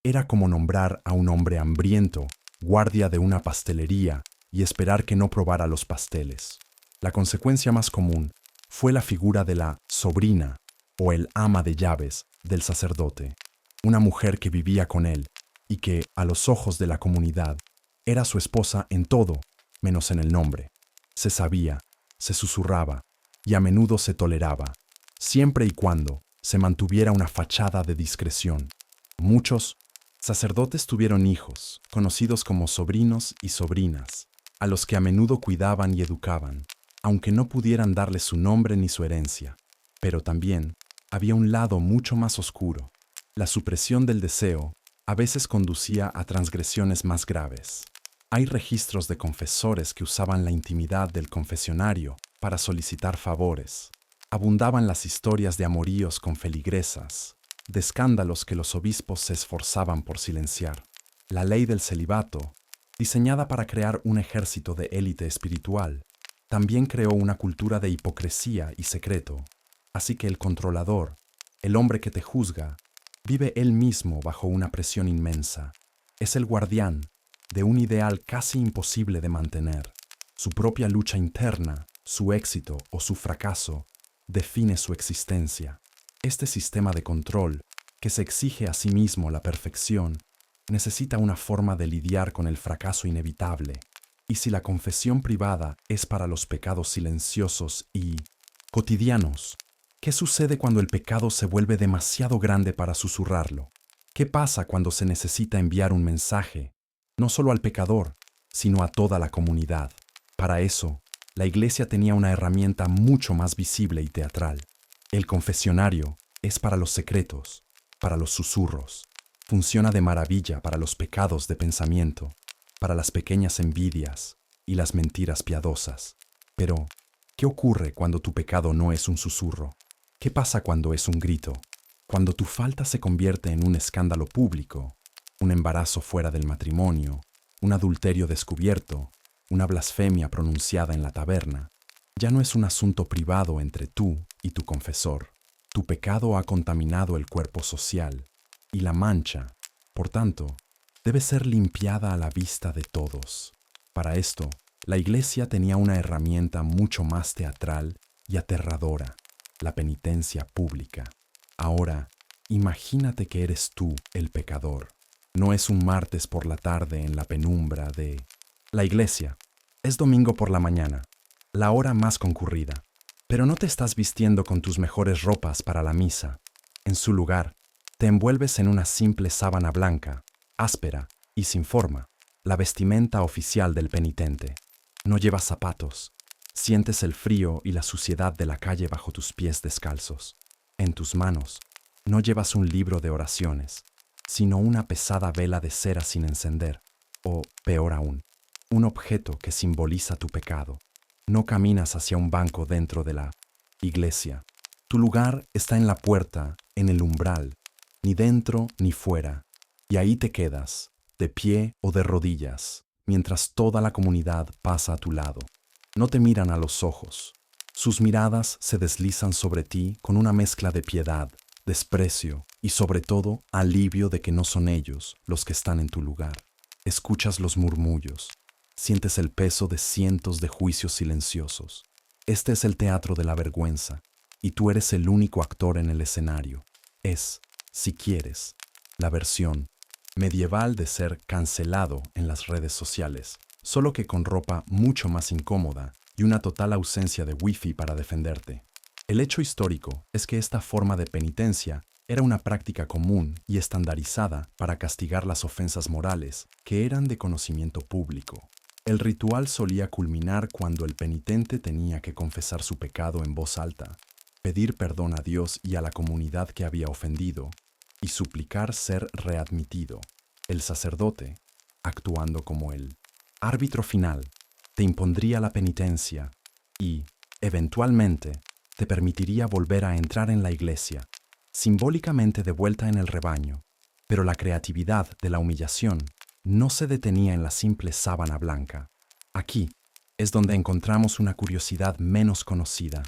Era como nombrar a un hombre hambriento, guardia de una pastelería, y esperar que no probara los pasteles. La consecuencia más común fue la figura de la sobrina o el ama de llaves del sacerdote, una mujer que vivía con él y que, a los ojos de la comunidad, era su esposa en todo, menos en el nombre. Se sabía, se susurraba y a menudo se toleraba, siempre y cuando se mantuviera una fachada de discreción. Muchos sacerdotes tuvieron hijos, conocidos como sobrinos y sobrinas, a los que a menudo cuidaban y educaban, aunque no pudieran darle su nombre ni su herencia. Pero también había un lado mucho más oscuro. La supresión del deseo a veces conducía a transgresiones más graves. Hay registros de confesores que usaban la intimidad del confesionario para solicitar favores. Abundaban las historias de amoríos con feligresas, de escándalos que los obispos se esforzaban por silenciar. La ley del celibato, diseñada para crear un ejército de élite espiritual, también creó una cultura de hipocresía y secreto. Así que el controlador, el hombre que te juzga, vive él mismo bajo una presión inmensa. Es el guardián de un ideal casi imposible de mantener. Su propia lucha interna, su éxito o su fracaso, define su existencia. Este sistema de control, que se exige a sí mismo la perfección, necesita una forma de lidiar con el fracaso inevitable. Y si la confesión privada es para los pecados silenciosos y cotidianos, ¿qué sucede cuando el pecado se vuelve demasiado grande para susurrarlo? ¿Qué pasa cuando se necesita enviar un mensaje, no solo al pecador, sino a toda la comunidad? Para eso, la Iglesia tenía una herramienta mucho más visible y teatral. El confesionario es para los secretos, para los susurros. Funciona de maravilla para los pecados de pensamiento, para las pequeñas envidias y las mentiras piadosas. Pero, ¿qué ocurre cuando tu pecado no es un susurro? ¿Qué pasa cuando es un grito? Cuando tu falta se convierte en un escándalo público, un embarazo fuera del matrimonio, un adulterio descubierto, una blasfemia pronunciada en la taberna, ya no es un asunto privado entre tú y tu confesor. Tu pecado ha contaminado el cuerpo social, y la mancha, por tanto, debe ser limpiada a la vista de todos. Para esto, la Iglesia tenía una herramienta mucho más teatral y aterradora: la penitencia pública. Ahora, imagínate que eres tú el pecador. No es un martes por la tarde en la penumbra de la iglesia. Es domingo por la mañana, la hora más concurrida. Pero no te estás vistiendo con tus mejores ropas para la misa. En su lugar, te envuelves en una simple sábana blanca, áspera y sin forma, la vestimenta oficial del penitente. No llevas zapatos. Sientes el frío y la suciedad de la calle bajo tus pies descalzos. En tus manos, no llevas un libro de oraciones, sino una pesada vela de cera sin encender, o, peor aún, un objeto que simboliza tu pecado. No caminas hacia un banco dentro de la iglesia. Tu lugar está en la puerta, en el umbral, ni dentro ni fuera, y ahí te quedas, de pie o de rodillas, mientras toda la comunidad pasa a tu lado. No te miran a los ojos. Sus miradas se deslizan sobre ti con una mezcla de piedad, desprecio y, sobre todo, alivio de que no son ellos los que están en tu lugar. Escuchas los murmullos. Sientes el peso de cientos de juicios silenciosos. Este es el teatro de la vergüenza, y tú eres el único actor en el escenario. Es, si quieres, la versión medieval de ser cancelado en las redes sociales, solo que con ropa mucho más incómoda y una total ausencia de wifi para defenderte. El hecho histórico es que esta forma de penitencia era una práctica común y estandarizada para castigar las ofensas morales que eran de conocimiento público. El ritual solía culminar cuando el penitente tenía que confesar su pecado en voz alta, pedir perdón a Dios y a la comunidad que había ofendido, y suplicar ser readmitido. El sacerdote, actuando como el árbitro final, te impondría la penitencia y, eventualmente, te permitiría volver a entrar en la iglesia, simbólicamente de vuelta en el rebaño. Pero la creatividad de la humillación no se detenía en la simple sábana blanca. Aquí es donde encontramos una curiosidad menos conocida,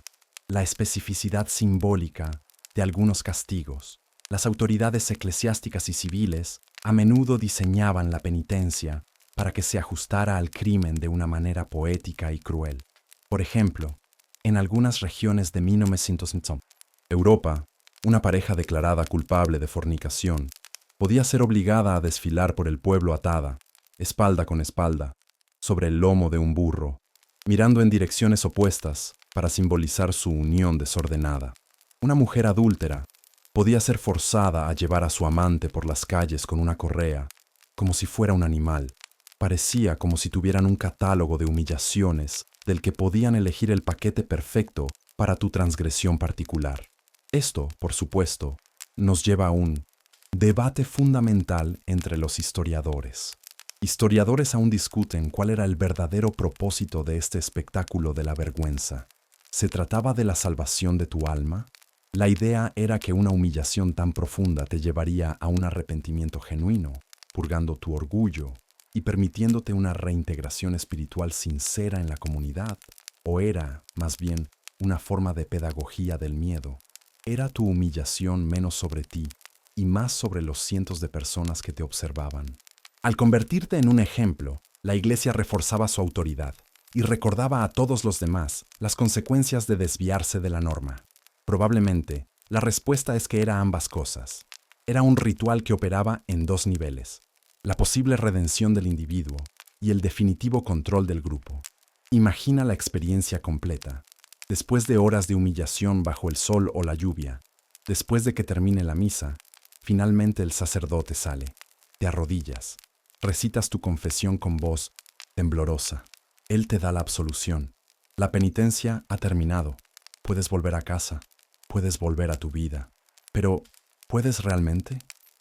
la especificidad simbólica de algunos castigos. Las autoridades eclesiásticas y civiles a menudo diseñaban la penitencia para que se ajustara al crimen de una manera poética y cruel. Por ejemplo, en algunas regiones de 1900, Europa, una pareja declarada culpable de fornicación podía ser obligada a desfilar por el pueblo atada, espalda con espalda, sobre el lomo de un burro, mirando en direcciones opuestas para simbolizar su unión desordenada. Una mujer adúltera podía ser forzada a llevar a su amante por las calles con una correa, como si fuera un animal. Parecía como si tuvieran un catálogo de humillaciones del que podían elegir el paquete perfecto para tu transgresión particular. Esto, por supuesto, nos lleva a un debate fundamental entre los historiadores. Historiadores aún discuten cuál era el verdadero propósito de este espectáculo de la vergüenza. ¿Se trataba de la salvación de tu alma? La idea era que una humillación tan profunda te llevaría a un arrepentimiento genuino, purgando tu orgullo y permitiéndote una reintegración espiritual sincera en la comunidad, o era, más bien, una forma de pedagogía del miedo. Era tu humillación menos sobre ti y más sobre los cientos de personas que te observaban. Al convertirte en un ejemplo, la Iglesia reforzaba su autoridad y recordaba a todos los demás las consecuencias de desviarse de la norma. Probablemente, la respuesta es que era ambas cosas. Era un ritual que operaba en dos niveles: la posible redención del individuo y el definitivo control del grupo. Imagina la experiencia completa. Después de horas de humillación bajo el sol o la lluvia, después de que termine la misa, finalmente el sacerdote sale. Te arrodillas, recitas tu confesión con voz temblorosa. Él te da la absolución. La penitencia ha terminado. Puedes volver a casa, puedes volver a tu vida. Pero, ¿puedes realmente?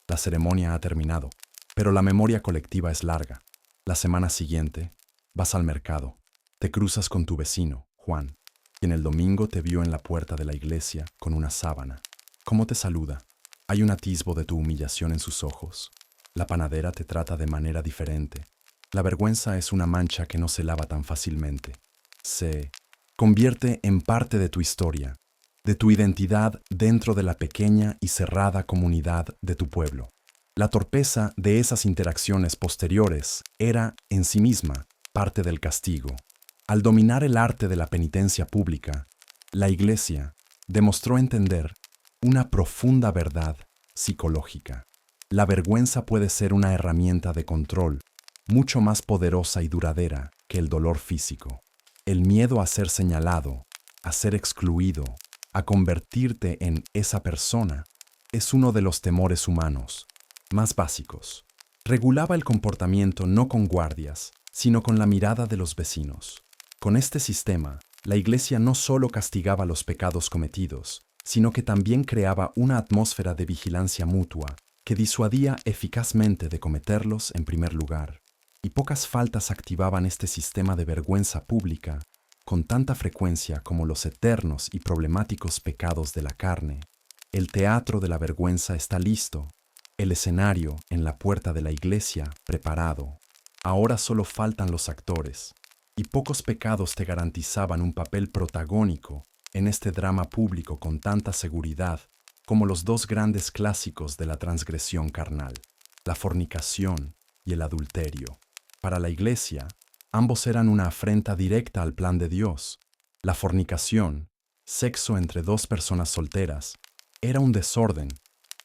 La ceremonia ha terminado, pero la memoria colectiva es larga. La semana siguiente, vas al mercado. Te cruzas con tu vecino, Juan, quien el domingo te vio en la puerta de la iglesia con una sábana. ¿Cómo te saluda? Hay un atisbo de tu humillación en sus ojos. La panadera te trata de manera diferente. La vergüenza es una mancha que no se lava tan fácilmente. Se convierte en parte de tu historia, de tu identidad dentro de la pequeña y cerrada comunidad de tu pueblo. La torpeza de esas interacciones posteriores era, en sí misma, parte del castigo. Al dominar el arte de la penitencia pública, la Iglesia demostró entender una profunda verdad psicológica. La vergüenza puede ser una herramienta de control mucho más poderosa y duradera que el dolor físico. El miedo a ser señalado, a ser excluido, a convertirte en esa persona, es uno de los temores humanos más básicos. Regulaba el comportamiento no con guardias, sino con la mirada de los vecinos. Con este sistema, la Iglesia no solo castigaba los pecados cometidos, sino que también creaba una atmósfera de vigilancia mutua que disuadía eficazmente de cometerlos en primer lugar. Y pocas faltas activaban este sistema de vergüenza pública con tanta frecuencia como los eternos y problemáticos pecados de la carne. El teatro de la vergüenza está listo, el escenario en la puerta de la iglesia preparado. Ahora solo faltan los actores, y pocos pecados te garantizaban un papel protagónico en este drama público con tanta seguridad como los dos grandes clásicos de la transgresión carnal, la fornicación y el adulterio. Para la Iglesia, ambos eran una afrenta directa al plan de Dios. La fornicación, sexo entre dos personas solteras, era un desorden,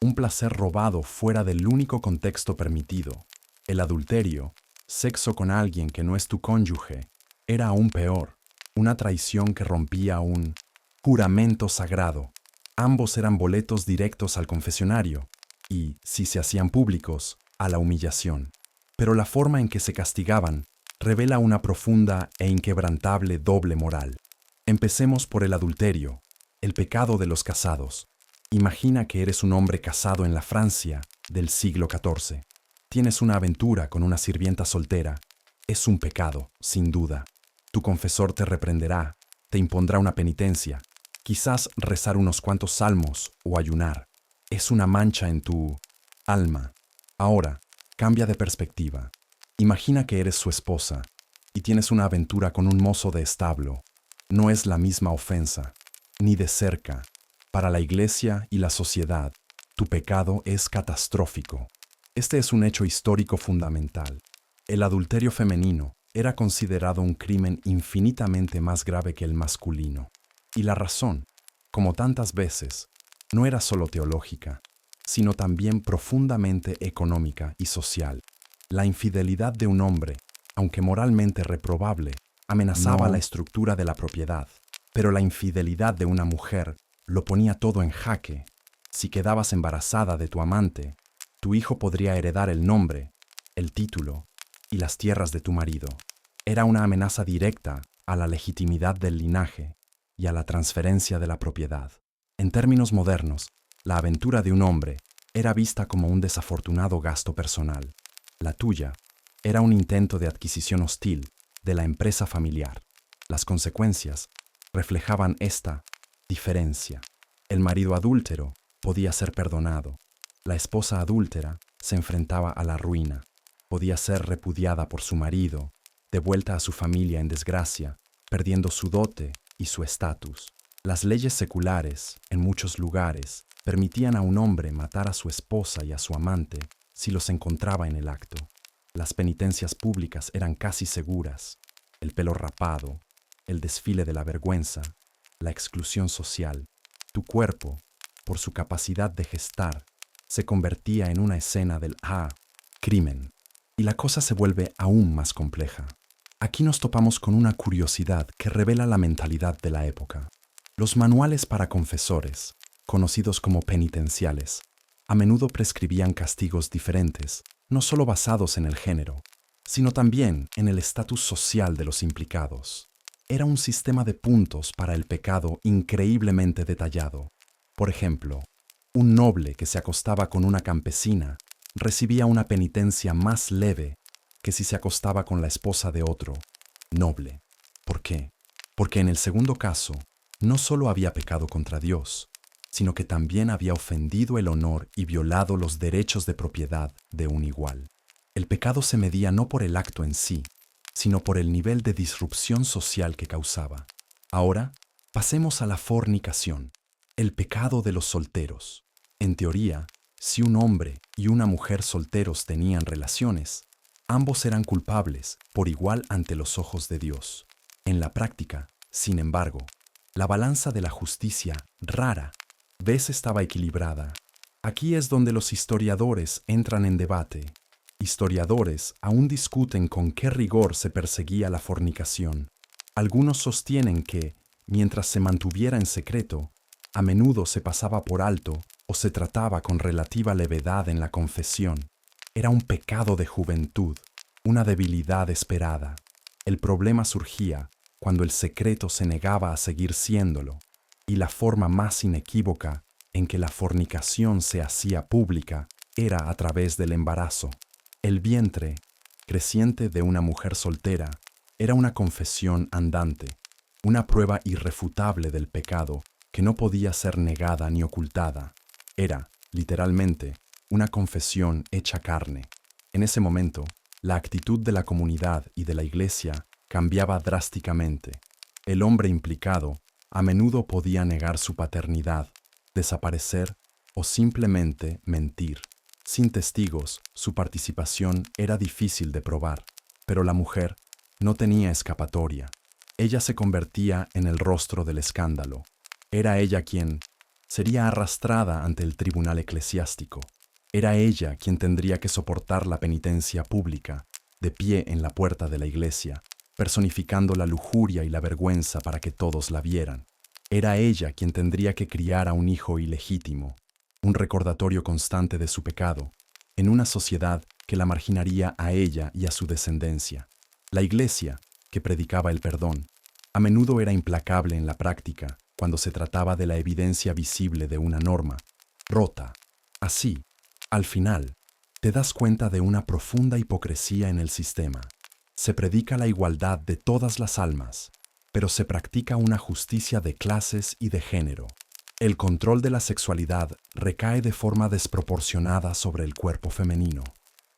un placer robado fuera del único contexto permitido. El adulterio, sexo con alguien que no es tu cónyuge, era aún peor, una traición que rompía un juramento sagrado. Ambos eran boletos directos al confesionario y, si se hacían públicos, a la humillación. Pero la forma en que se castigaban revela una profunda e inquebrantable doble moral. Empecemos por el adulterio, el pecado de los casados. Imagina que eres un hombre casado en la Francia del siglo XIV. Tienes una aventura con una sirvienta soltera. Es un pecado, sin duda. Tu confesor te reprenderá, te impondrá una penitencia, quizás rezar unos cuantos salmos o ayunar. Es una mancha en tu alma. Ahora, cambia de perspectiva. Imagina que eres su esposa y tienes una aventura con un mozo de establo. No es la misma ofensa, ni de cerca. Para la Iglesia y la sociedad, tu pecado es catastrófico. Este es un hecho histórico fundamental. El adulterio femenino era considerado un crimen infinitamente más grave que el masculino. Y la razón, como tantas veces, no era solo teológica, sino también profundamente económica y social. La infidelidad de un hombre, aunque moralmente reprobable, amenazaba la estructura de la propiedad, pero la infidelidad de una mujer lo ponía todo en jaque. Si quedabas embarazada de tu amante, tu hijo podría heredar el nombre, el título y las tierras de tu marido. Era una amenaza directa a la legitimidad del linaje y a la transferencia de la propiedad. En términos modernos, la aventura de un hombre era vista como un desafortunado gasto personal. La tuya era un intento de adquisición hostil de la empresa familiar. Las consecuencias reflejaban esta diferencia. El marido adúltero podía ser perdonado. La esposa adúltera se enfrentaba a la ruina. Podía ser repudiada por su marido, devuelta a su familia en desgracia, perdiendo su dote y su estatus. Las leyes seculares, en muchos lugares, permitían a un hombre matar a su esposa y a su amante si los encontraba en el acto. Las penitencias públicas eran casi seguras. El pelo rapado, el desfile de la vergüenza, la exclusión social. Tu cuerpo, por su capacidad de gestar, se convertía en una escena del crimen. Y la cosa se vuelve aún más compleja. Aquí nos topamos con una curiosidad que revela la mentalidad de la época. Los manuales para confesores, conocidos como penitenciales, a menudo prescribían castigos diferentes, no solo basados en el género, sino también en el estatus social de los implicados. Era un sistema de puntos para el pecado increíblemente detallado. Por ejemplo, un noble que se acostaba con una campesina recibía una penitencia más leve que si se acostaba con la esposa de otro noble. ¿Por qué? Porque en el segundo caso, no solo había pecado contra Dios, sino que también había ofendido el honor y violado los derechos de propiedad de un igual. El pecado se medía no por el acto en sí, sino por el nivel de disrupción social que causaba. Ahora, pasemos a la fornicación, el pecado de los solteros. En teoría, si un hombre y una mujer solteros tenían relaciones, ambos eran culpables por igual ante los ojos de Dios. En la práctica, sin embargo, la balanza de la justicia rara vez estaba equilibrada. Aquí es donde los historiadores entran en debate. Historiadores aún discuten con qué rigor se perseguía la fornicación. Algunos sostienen que, mientras se mantuviera en secreto, a menudo se pasaba por alto o se trataba con relativa levedad en la confesión. Era un pecado de juventud, una debilidad esperada. El problema surgía cuando el secreto se negaba a seguir siéndolo, y la forma más inequívoca en que la fornicación se hacía pública era a través del embarazo. El vientre creciente de una mujer soltera era una confesión andante, una prueba irrefutable del pecado que no podía ser negada ni ocultada. Era, literalmente, una confesión hecha carne. En ese momento, la actitud de la comunidad y de la Iglesia cambiaba drásticamente. El hombre implicado a menudo podía negar su paternidad, desaparecer o simplemente mentir. Sin testigos, su participación era difícil de probar, pero la mujer no tenía escapatoria. Ella se convertía en el rostro del escándalo. Era ella quien sería arrastrada ante el tribunal eclesiástico. Era ella quien tendría que soportar la penitencia pública, de pie en la puerta de la iglesia, personificando la lujuria y la vergüenza para que todos la vieran. Era ella quien tendría que criar a un hijo ilegítimo, un recordatorio constante de su pecado, en una sociedad que la marginaría a ella y a su descendencia. La Iglesia, que predicaba el perdón, a menudo era implacable en la práctica cuando se trataba de la evidencia visible de una norma rota. Así, al final, te das cuenta de una profunda hipocresía en el sistema. Se predica la igualdad de todas las almas, pero se practica una justicia de clases y de género. El control de la sexualidad recae de forma desproporcionada sobre el cuerpo femenino,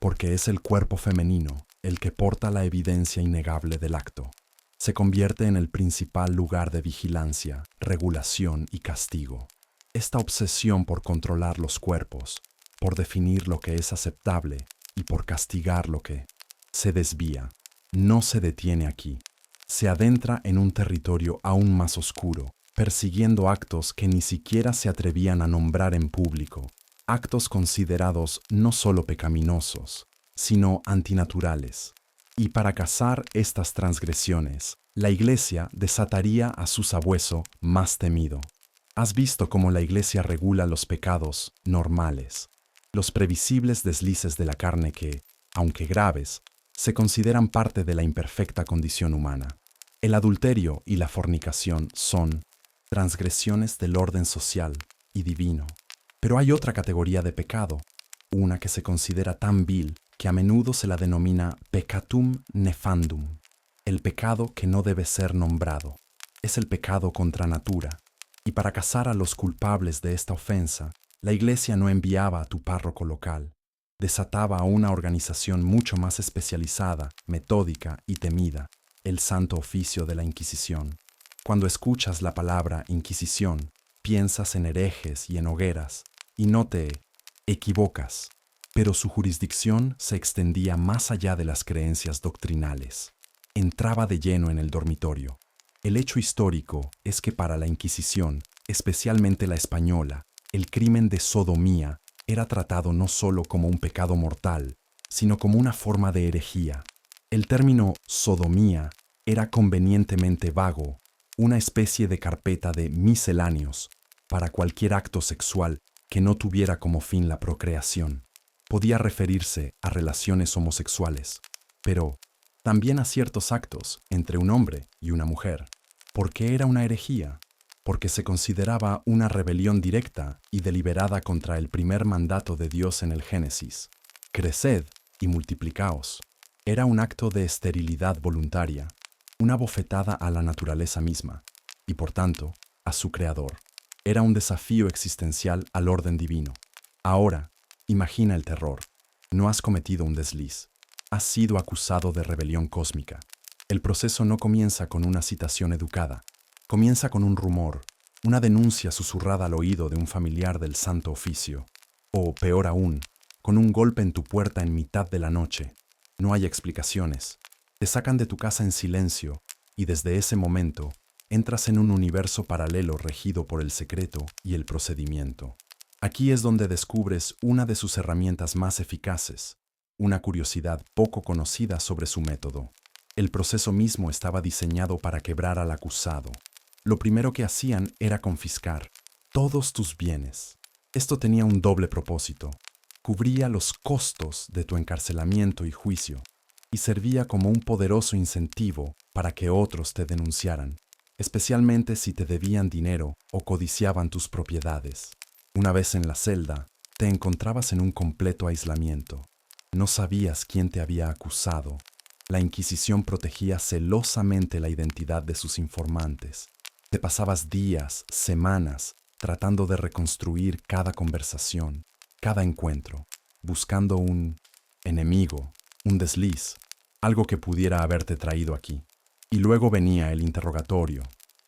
porque es el cuerpo femenino el que porta la evidencia innegable del acto. Se convierte en el principal lugar de vigilancia, regulación y castigo. Esta obsesión por controlar los cuerpos, por definir lo que es aceptable y por castigar lo que se desvía, no se detiene aquí. Se adentra en un territorio aún más oscuro, persiguiendo actos que ni siquiera se atrevían a nombrar en público, actos considerados no solo pecaminosos, sino antinaturales. Y para cazar estas transgresiones, la Iglesia desataría a su sabueso más temido. ¿Has visto cómo la Iglesia regula los pecados normales, los previsibles deslices de la carne que, aunque graves, se consideran parte de la imperfecta condición humana? El adulterio y la fornicación son transgresiones del orden social y divino. Pero hay otra categoría de pecado, una que se considera tan vil que a menudo se la denomina peccatum nefandum, el pecado que no debe ser nombrado. Es el pecado contra natura. Y para cazar a los culpables de esta ofensa, la Iglesia no enviaba a tu párroco local, desataba a una organización mucho más especializada, metódica y temida, el Santo Oficio de la Inquisición. Cuando escuchas la palabra Inquisición, piensas en herejes y en hogueras, y no te equivocas, pero su jurisdicción se extendía más allá de las creencias doctrinales. Entraba de lleno en el dormitorio. El hecho histórico es que para la Inquisición, especialmente la española, el crimen de sodomía era tratado no solo como un pecado mortal, sino como una forma de herejía. El término sodomía era convenientemente vago, una especie de carpeta de misceláneos para cualquier acto sexual que no tuviera como fin la procreación. Podía referirse a relaciones homosexuales, pero también a ciertos actos entre un hombre y una mujer. ¿Por qué era una herejía? Porque se consideraba una rebelión directa y deliberada contra el primer mandato de Dios en el Génesis: creced y multiplicaos. Era un acto de esterilidad voluntaria, una bofetada a la naturaleza misma, y por tanto, a su creador. Era un desafío existencial al orden divino. Ahora, imagina el terror. No has cometido un desliz. Has sido acusado de rebelión cósmica. El proceso no comienza con una citación educada. Comienza con un rumor, una denuncia susurrada al oído de un familiar del Santo Oficio. O, peor aún, con un golpe en tu puerta en mitad de la noche. No hay explicaciones. Te sacan de tu casa en silencio y desde ese momento entras en un universo paralelo regido por el secreto y el procedimiento. Aquí es donde descubres una de sus herramientas más eficaces, una curiosidad poco conocida sobre su método. El proceso mismo estaba diseñado para quebrar al acusado. Lo primero que hacían era confiscar todos tus bienes. Esto tenía un doble propósito. Cubría los costos de tu encarcelamiento y juicio, y servía como un poderoso incentivo para que otros te denunciaran, especialmente si te debían dinero o codiciaban tus propiedades. Una vez en la celda, te encontrabas en un completo aislamiento. No sabías quién te había acusado. La Inquisición protegía celosamente la identidad de sus informantes. Te pasabas días, semanas, tratando de reconstruir cada conversación, cada encuentro, buscando un enemigo, un desliz, algo que pudiera haberte traído aquí. Y luego venía el interrogatorio.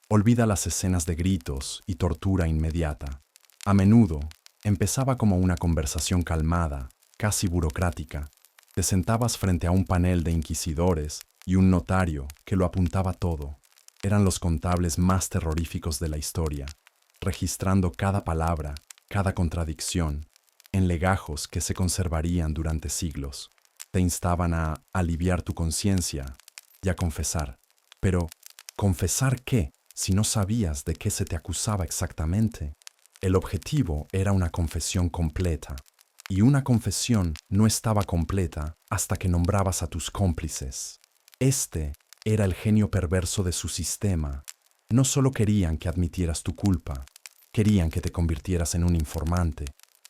Olvida las escenas de gritos y tortura inmediata. A menudo, empezaba como una conversación calmada, casi burocrática. Te sentabas frente a un panel de inquisidores y un notario que lo apuntaba todo. Eran los contables más terroríficos de la historia, registrando cada palabra, cada contradicción, en legajos que se conservarían durante siglos. Te instaban a aliviar tu conciencia y a confesar. Pero, ¿confesar qué si no sabías de qué se te acusaba exactamente? El objetivo era una confesión completa, y una confesión no estaba completa hasta que nombrabas a tus cómplices. Este era el genio perverso de su sistema. No solo querían que admitieras tu culpa, querían que te convirtieras en un informante.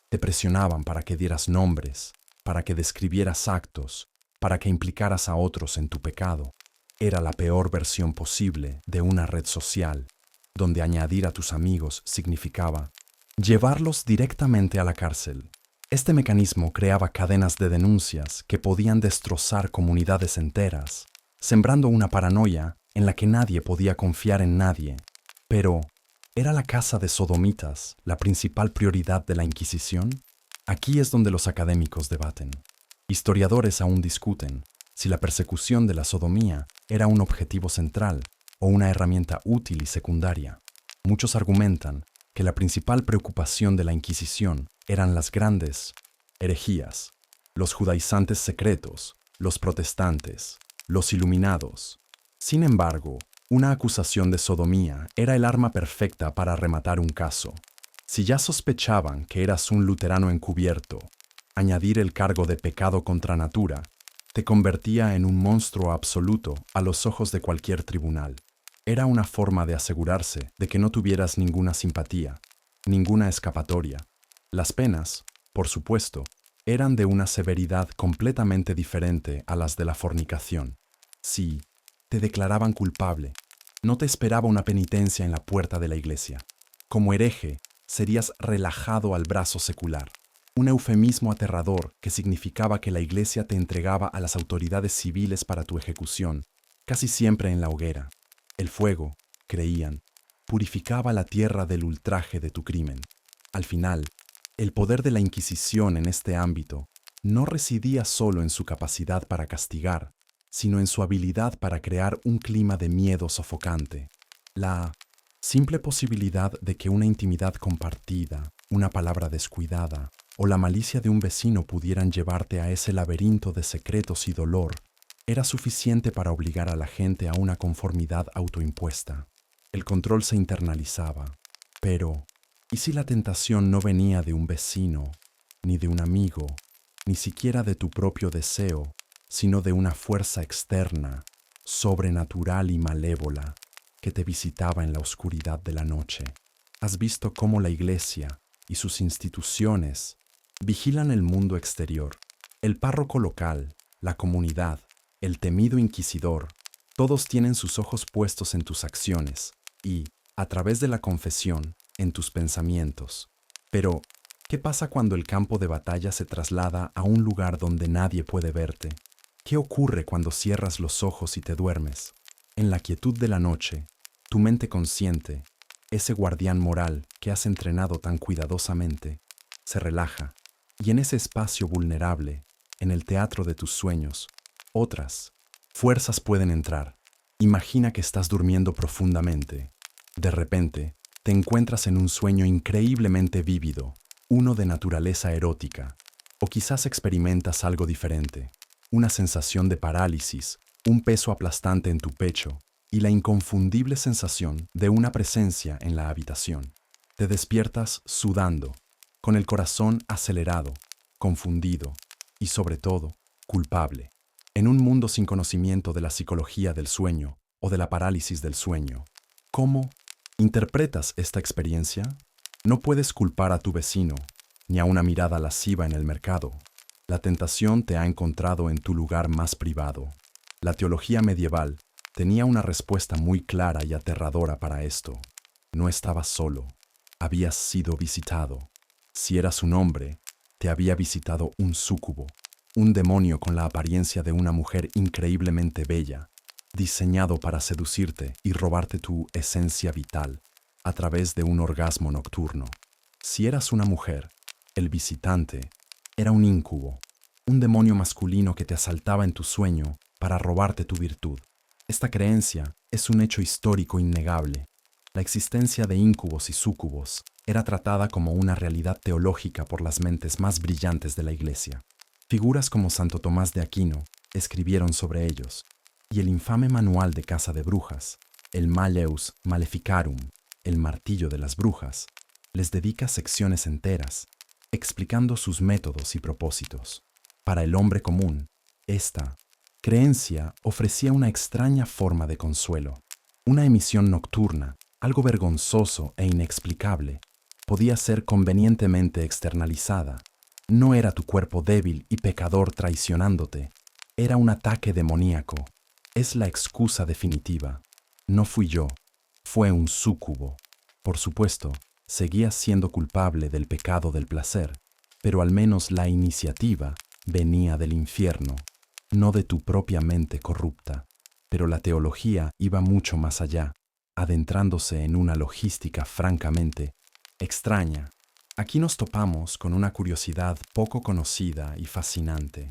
Te presionaban para que dieras nombres, para que describieras actos, para que implicaras a otros en tu pecado. Era la peor versión posible de una red social, donde añadir a tus amigos significaba llevarlos directamente a la cárcel. Este mecanismo creaba cadenas de denuncias que podían destrozar comunidades enteras, sembrando una paranoia en la que nadie podía confiar en nadie. Pero, ¿era la casa de sodomitas la principal prioridad de la Inquisición? Aquí es donde los académicos debaten. Historiadores aún discuten si la persecución de la sodomía era un objetivo central o una herramienta útil y secundaria. Muchos argumentan que la principal preocupación de la Inquisición eran las grandes herejías, los judaizantes secretos, los protestantes, los iluminados. Sin embargo, una acusación de sodomía era el arma perfecta para rematar un caso. Si ya sospechaban que eras un luterano encubierto, añadir el cargo de pecado contra natura te convertía en un monstruo absoluto a los ojos de cualquier tribunal. Era una forma de asegurarse de que no tuvieras ninguna simpatía, ninguna escapatoria. Las penas, por supuesto, eran de una severidad completamente diferente a las de la fornicación. Si te declaraban culpable, no te esperaba una penitencia en la puerta de la iglesia. Como hereje, serías relajado al brazo secular. Un eufemismo aterrador que significaba que la iglesia te entregaba a las autoridades civiles para tu ejecución, casi siempre en la hoguera. El fuego, creían, purificaba la tierra del ultraje de tu crimen. Al final, el poder de la Inquisición en este ámbito no residía solo en su capacidad para castigar, sino en su habilidad para crear un clima de miedo sofocante. La simple posibilidad de que una intimidad compartida, una palabra descuidada o la malicia de un vecino pudieran llevarte a ese laberinto de secretos y dolor era suficiente para obligar a la gente a una conformidad autoimpuesta. El control se internalizaba. Pero, ¿y si la tentación no venía de un vecino, ni de un amigo, ni siquiera de tu propio deseo, sino de una fuerza externa, sobrenatural y malévola, que te visitaba en la oscuridad de la noche? ¿Has visto cómo la Iglesia y sus instituciones vigilan el mundo exterior? El párroco local, la comunidad, el temido inquisidor, todos tienen sus ojos puestos en tus acciones y, a través de la confesión, en tus pensamientos. Pero, ¿qué pasa cuando el campo de batalla se traslada a un lugar donde nadie puede verte? ¿Qué ocurre cuando cierras los ojos y te duermes? En la quietud de la noche, tu mente consciente, ese guardián moral que has entrenado tan cuidadosamente, se relaja, y en ese espacio vulnerable, en el teatro de tus sueños, otras fuerzas pueden entrar. Imagina que estás durmiendo profundamente. De repente, te encuentras en un sueño increíblemente vívido, uno de naturaleza erótica, o quizás experimentas algo diferente, una sensación de parálisis, un peso aplastante en tu pecho y la inconfundible sensación de una presencia en la habitación. Te despiertas sudando, con el corazón acelerado, confundido y, sobre todo, culpable. En un mundo sin conocimiento de la psicología del sueño o de la parálisis del sueño, ¿cómo interpretas esta experiencia? No puedes culpar a tu vecino, ni a una mirada lasciva en el mercado. La tentación te ha encontrado en tu lugar más privado. La teología medieval tenía una respuesta muy clara y aterradora para esto. No estabas solo, habías sido visitado. Si eras un hombre, te había visitado un súcubo, un demonio con la apariencia de una mujer increíblemente bella, diseñado para seducirte y robarte tu esencia vital a través de un orgasmo nocturno. Si eras una mujer, el visitante era un incubo, un demonio masculino que te asaltaba en tu sueño para robarte tu virtud. Esta creencia es un hecho histórico innegable. La existencia de íncubos y súcubos era tratada como una realidad teológica por las mentes más brillantes de la Iglesia. Figuras como Santo Tomás de Aquino escribieron sobre ellos, y el infame manual de caza de brujas, el Malleus Maleficarum, el martillo de las brujas, les dedica secciones enteras, explicando sus métodos y propósitos. Para el hombre común, esta creencia ofrecía una extraña forma de consuelo. Una emisión nocturna, algo vergonzoso e inexplicable, podía ser convenientemente externalizada. No era tu cuerpo débil y pecador traicionándote, era un ataque demoníaco. Es la excusa definitiva. No fui yo, fue un súcubo. Por supuesto, seguías siendo culpable del pecado del placer, pero al menos la iniciativa venía del infierno, no de tu propia mente corrupta. Pero la teología iba mucho más allá, adentrándose en una logística francamente extraña. Aquí nos topamos con una curiosidad poco conocida y fascinante,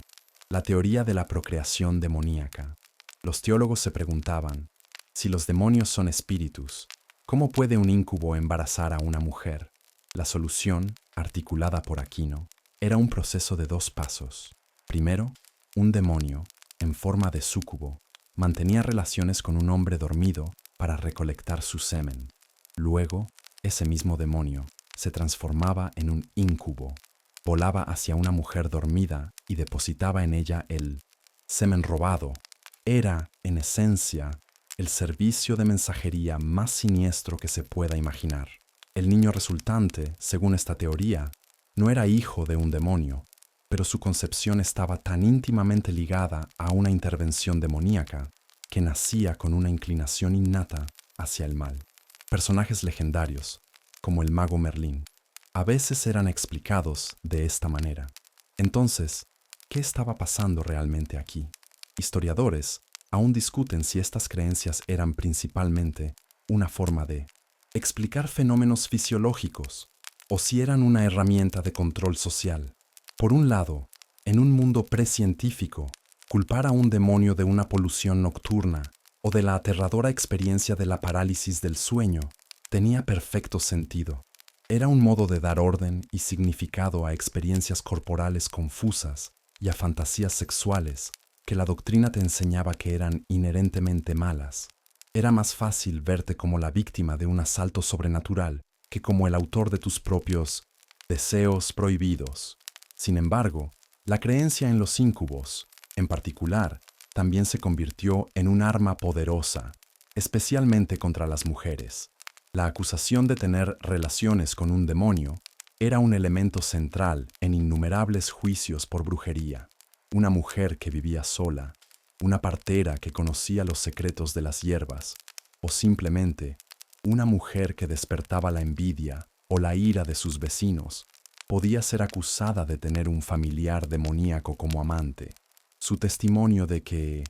la teoría de la procreación demoníaca. Los teólogos se preguntaban, si los demonios son espíritus, ¿cómo puede un íncubo embarazar a una mujer? La solución, articulada por Aquino, era un proceso de 2 pasos. Primero, un demonio, en forma de súcubo, mantenía relaciones con un hombre dormido para recolectar su semen. Luego, ese mismo demonio se transformaba en un íncubo, volaba hacia una mujer dormida y depositaba en ella el semen robado. Era, en esencia, el servicio de mensajería más siniestro que se pueda imaginar. El niño resultante, según esta teoría, no era hijo de un demonio, pero su concepción estaba tan íntimamente ligada a una intervención demoníaca que nacía con una inclinación innata hacia el mal. Personajes legendarios, como el mago Merlín, a veces eran explicados de esta manera. Entonces, ¿qué estaba pasando realmente aquí? Historiadores aún discuten si estas creencias eran principalmente una forma de explicar fenómenos fisiológicos o si eran una herramienta de control social. Por un lado, en un mundo precientífico, culpar a un demonio de una polución nocturna o de la aterradora experiencia de la parálisis del sueño tenía perfecto sentido. Era un modo de dar orden y significado a experiencias corporales confusas y a fantasías sexuales que la doctrina te enseñaba que eran inherentemente malas. Era más fácil verte como la víctima de un asalto sobrenatural que como el autor de tus propios deseos prohibidos. Sin embargo, la creencia en los íncubos, en particular, también se convirtió en un arma poderosa, especialmente contra las mujeres. La acusación de tener relaciones con un demonio era un elemento central en innumerables juicios por brujería. Una mujer que vivía sola, una partera que conocía los secretos de las hierbas, o simplemente una mujer que despertaba la envidia o la ira de sus vecinos, podía ser acusada de tener un familiar demoníaco como amante. Su testimonio de que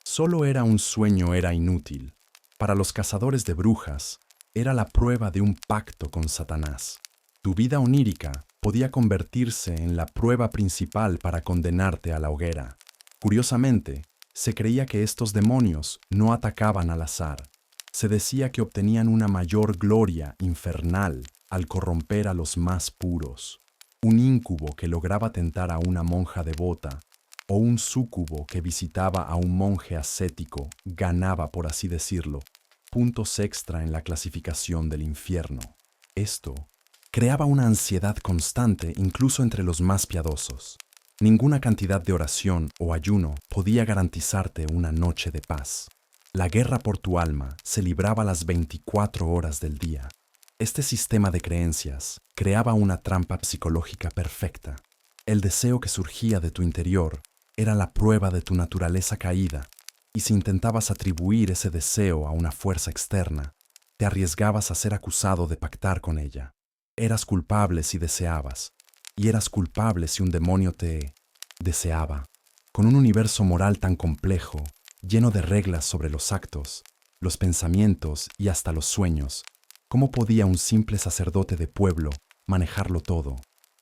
solo era un sueño era inútil. Para los cazadores de brujas, era la prueba de un pacto con Satanás. Tu vida onírica podía convertirse en la prueba principal para condenarte a la hoguera. Curiosamente, se creía que estos demonios no atacaban al azar. Se decía que obtenían una mayor gloria infernal al corromper a los más puros. Un íncubo que lograba tentar a una monja devota o un súcubo que visitaba a un monje ascético ganaba, por así decirlo, puntos extra en la clasificación del infierno. Esto creaba una ansiedad constante incluso entre los más piadosos. Ninguna cantidad de oración o ayuno podía garantizarte una noche de paz. La guerra por tu alma se libraba las 24 horas del día. Este sistema de creencias creaba una trampa psicológica perfecta. El deseo que surgía de tu interior era la prueba de tu naturaleza caída, y si intentabas atribuir ese deseo a una fuerza externa, te arriesgabas a ser acusado de pactar con ella. Eras culpable si deseabas, y eras culpable si un demonio te deseaba. Con un universo moral tan complejo, lleno de reglas sobre los actos, los pensamientos y hasta los sueños, ¿cómo podía un simple sacerdote de pueblo manejarlo todo?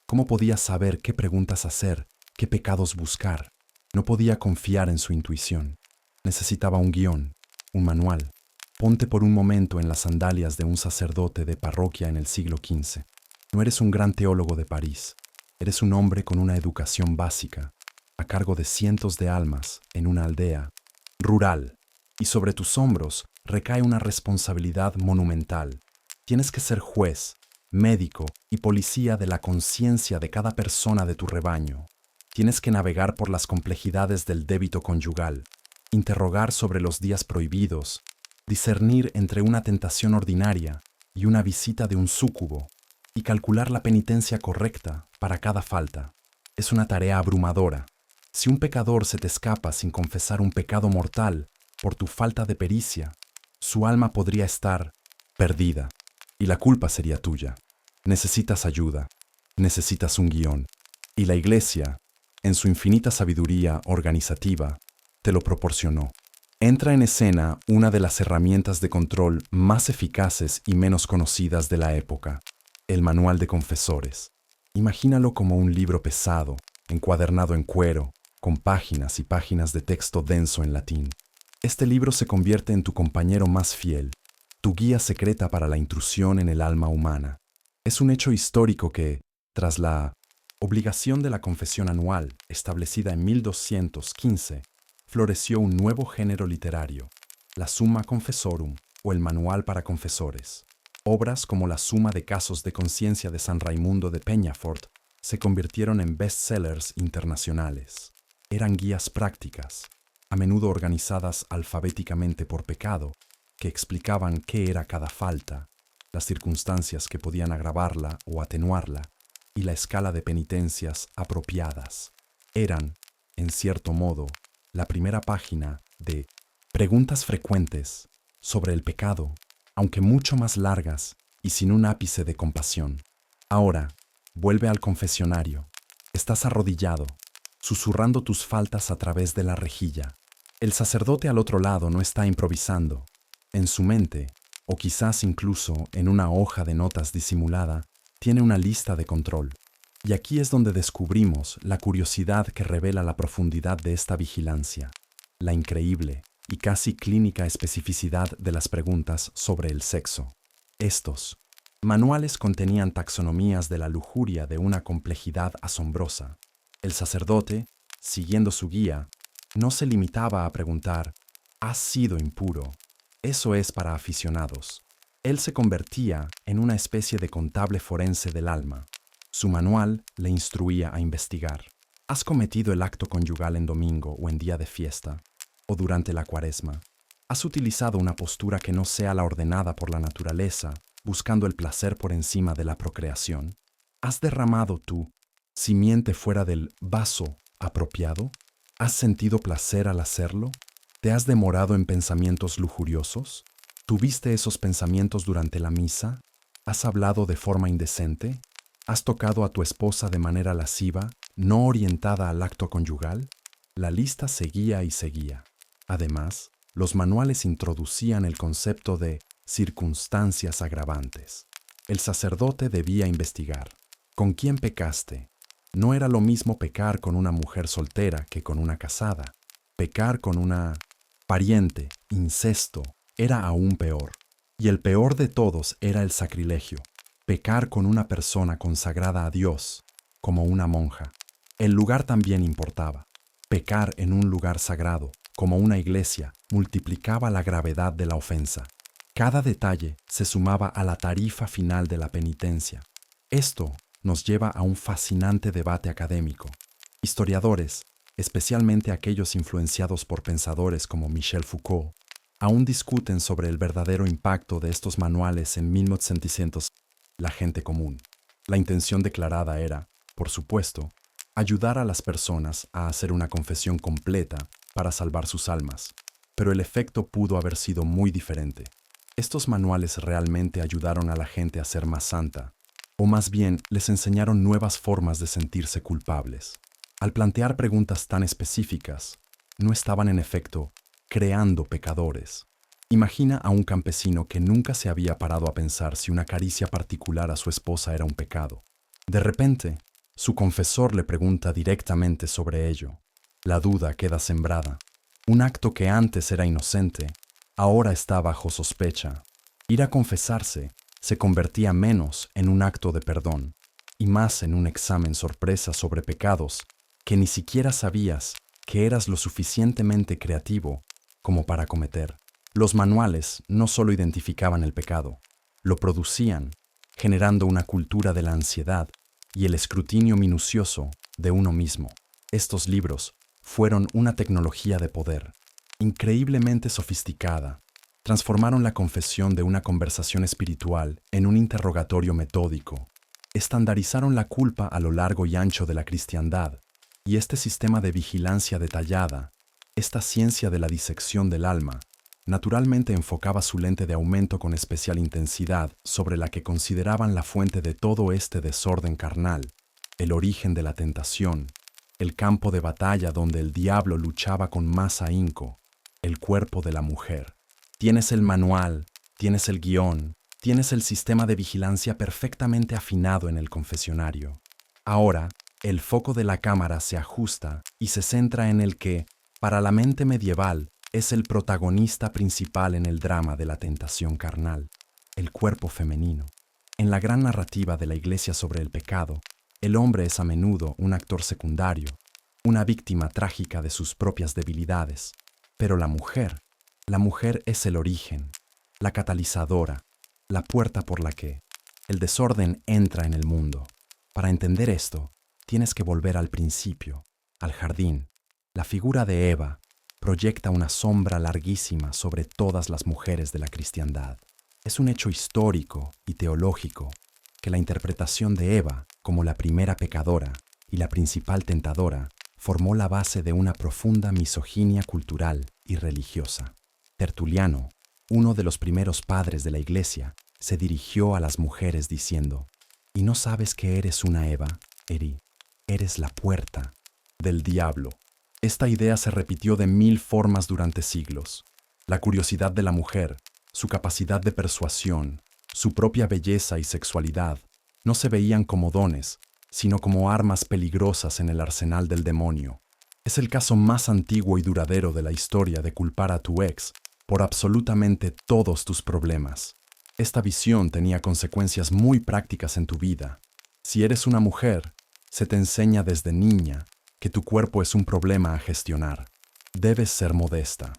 ¿Cómo podía saber qué preguntas hacer, qué pecados buscar? No podía confiar en su intuición. Necesitaba un guión, un manual. Ponte por un momento en las sandalias de un sacerdote de parroquia en el siglo XV. No eres un gran teólogo de París. Eres un hombre con una educación básica, a cargo de cientos de almas en una aldea rural. Y sobre tus hombros recae una responsabilidad monumental. Tienes que ser juez, médico y policía de la conciencia de cada persona de tu rebaño. Tienes que navegar por las complejidades del débito conyugal, interrogar sobre los días prohibidos, discernir entre una tentación ordinaria y una visita de un súcubo, y calcular la penitencia correcta para cada falta. Es una tarea abrumadora. Si un pecador se te escapa sin confesar un pecado mortal por tu falta de pericia, su alma podría estar perdida, y la culpa sería tuya. Necesitas ayuda, necesitas un guión, y la Iglesia, en su infinita sabiduría organizativa, te lo proporcionó. Entra en escena una de las herramientas de control más eficaces y menos conocidas de la época, el Manual de Confesores. Imagínalo como un libro pesado, encuadernado en cuero, con páginas y páginas de texto denso en latín. Este libro se convierte en tu compañero más fiel, tu guía secreta para la intrusión en el alma humana. Es un hecho histórico que, tras la obligación de la confesión anual, establecida en 1215, floreció un nuevo género literario, la Summa Confessorum o el Manual para Confesores. Obras como la Suma de Casos de Conciencia de San Raimundo de Peñafort se convirtieron en bestsellers internacionales. Eran guías prácticas, a menudo organizadas alfabéticamente por pecado, que explicaban qué era cada falta, las circunstancias que podían agravarla o atenuarla, y la escala de penitencias apropiadas. Eran, en cierto modo, la primera página de preguntas frecuentes sobre el pecado, aunque mucho más largas y sin un ápice de compasión. Ahora, vuelve al confesionario. Estás arrodillado, susurrando tus faltas a través de la rejilla. El sacerdote al otro lado no está improvisando. En su mente, o quizás incluso en una hoja de notas disimulada, tiene una lista de control. Y aquí es donde descubrimos la curiosidad que revela la profundidad de esta vigilancia, la increíble y casi clínica especificidad de las preguntas sobre el sexo. Estos manuales contenían taxonomías de la lujuria de una complejidad asombrosa. El sacerdote, siguiendo su guía, no se limitaba a preguntar, ¿has sido impuro? Eso es para aficionados. Él se convertía en una especie de contable forense del alma. Su manual le instruía a investigar. ¿Has cometido el acto conyugal en domingo o en día de fiesta? ¿O durante la cuaresma? ¿Has utilizado una postura que no sea la ordenada por la naturaleza, buscando el placer por encima de la procreación? ¿Has derramado tú simiente fuera del vaso apropiado? ¿Has sentido placer al hacerlo? ¿Te has demorado en pensamientos lujuriosos? ¿Tuviste esos pensamientos durante la misa? ¿Has hablado de forma indecente? ¿Has tocado a tu esposa de manera lasciva, no orientada al acto conyugal? La lista seguía y seguía. Además, los manuales introducían el concepto de circunstancias agravantes. El sacerdote debía investigar. ¿Con quién pecaste? No era lo mismo pecar con una mujer soltera que con una casada. Pecar con una pariente, incesto, era aún peor. Y el peor de todos era el sacrilegio. Pecar con una persona consagrada a Dios, como una monja. El lugar también importaba. Pecar en un lugar sagrado, como una iglesia, multiplicaba la gravedad de la ofensa. Cada detalle se sumaba a la tarifa final de la penitencia. Esto nos lleva a un fascinante debate académico. Historiadores, especialmente aquellos influenciados por pensadores como Michel Foucault, aún discuten sobre el verdadero impacto de estos manuales en 1800. La gente común. La intención declarada era, por supuesto, ayudar a las personas a hacer una confesión completa para salvar sus almas, pero el efecto pudo haber sido muy diferente. Estos manuales realmente ayudaron a la gente a ser más santa, o más bien les enseñaron nuevas formas de sentirse culpables. Al plantear preguntas tan específicas, no estaban en efecto creando pecadores. Imagina a un campesino que nunca se había parado a pensar si una caricia particular a su esposa era un pecado. De repente, su confesor le pregunta directamente sobre ello. La duda queda sembrada. Un acto que antes era inocente, ahora está bajo sospecha. Ir a confesarse se convertía menos en un acto de perdón y más en un examen sorpresa sobre pecados que ni siquiera sabías que eras lo suficientemente creativo como para cometer. Los manuales no solo identificaban el pecado, lo producían, generando una cultura de la ansiedad y el escrutinio minucioso de uno mismo. Estos libros fueron una tecnología de poder, increíblemente sofisticada. Transformaron la confesión de una conversación espiritual en un interrogatorio metódico. Estandarizaron la culpa a lo largo y ancho de la cristiandad, y este sistema de vigilancia detallada, esta ciencia de la disección del alma, naturalmente enfocaba su lente de aumento con especial intensidad sobre la que consideraban la fuente de todo este desorden carnal, el origen de la tentación, el campo de batalla donde el diablo luchaba con más ahínco, el cuerpo de la mujer. Tienes el manual, tienes el guión, tienes el sistema de vigilancia perfectamente afinado en el confesionario. Ahora, el foco de la cámara se ajusta y se centra en el que, para la mente medieval, es el protagonista principal en el drama de la tentación carnal, el cuerpo femenino. En la gran narrativa de la Iglesia sobre el pecado, el hombre es a menudo un actor secundario, una víctima trágica de sus propias debilidades. Pero la mujer es el origen, la catalizadora, la puerta por la que el desorden entra en el mundo. Para entender esto, tienes que volver al principio, al jardín. La figura de Eva proyecta una sombra larguísima sobre todas las mujeres de la cristiandad. Es un hecho histórico y teológico que la interpretación de Eva como la primera pecadora y la principal tentadora formó la base de una profunda misoginia cultural y religiosa. Tertuliano, uno de los primeros padres de la Iglesia, se dirigió a las mujeres diciendo: ¿Y no sabes que eres una Eva, Eri? Eres la puerta del diablo. Esta idea se repitió de 1000 formas durante siglos. La curiosidad de la mujer, su capacidad de persuasión, su propia belleza y sexualidad, no se veían como dones, sino como armas peligrosas en el arsenal del demonio. Es el caso más antiguo y duradero de la historia de culpar a tu ex por absolutamente todos tus problemas. Esta visión tenía consecuencias muy prácticas en tu vida. Si eres una mujer, se te enseña desde niña que tu cuerpo es un problema a gestionar. Debes ser modesta.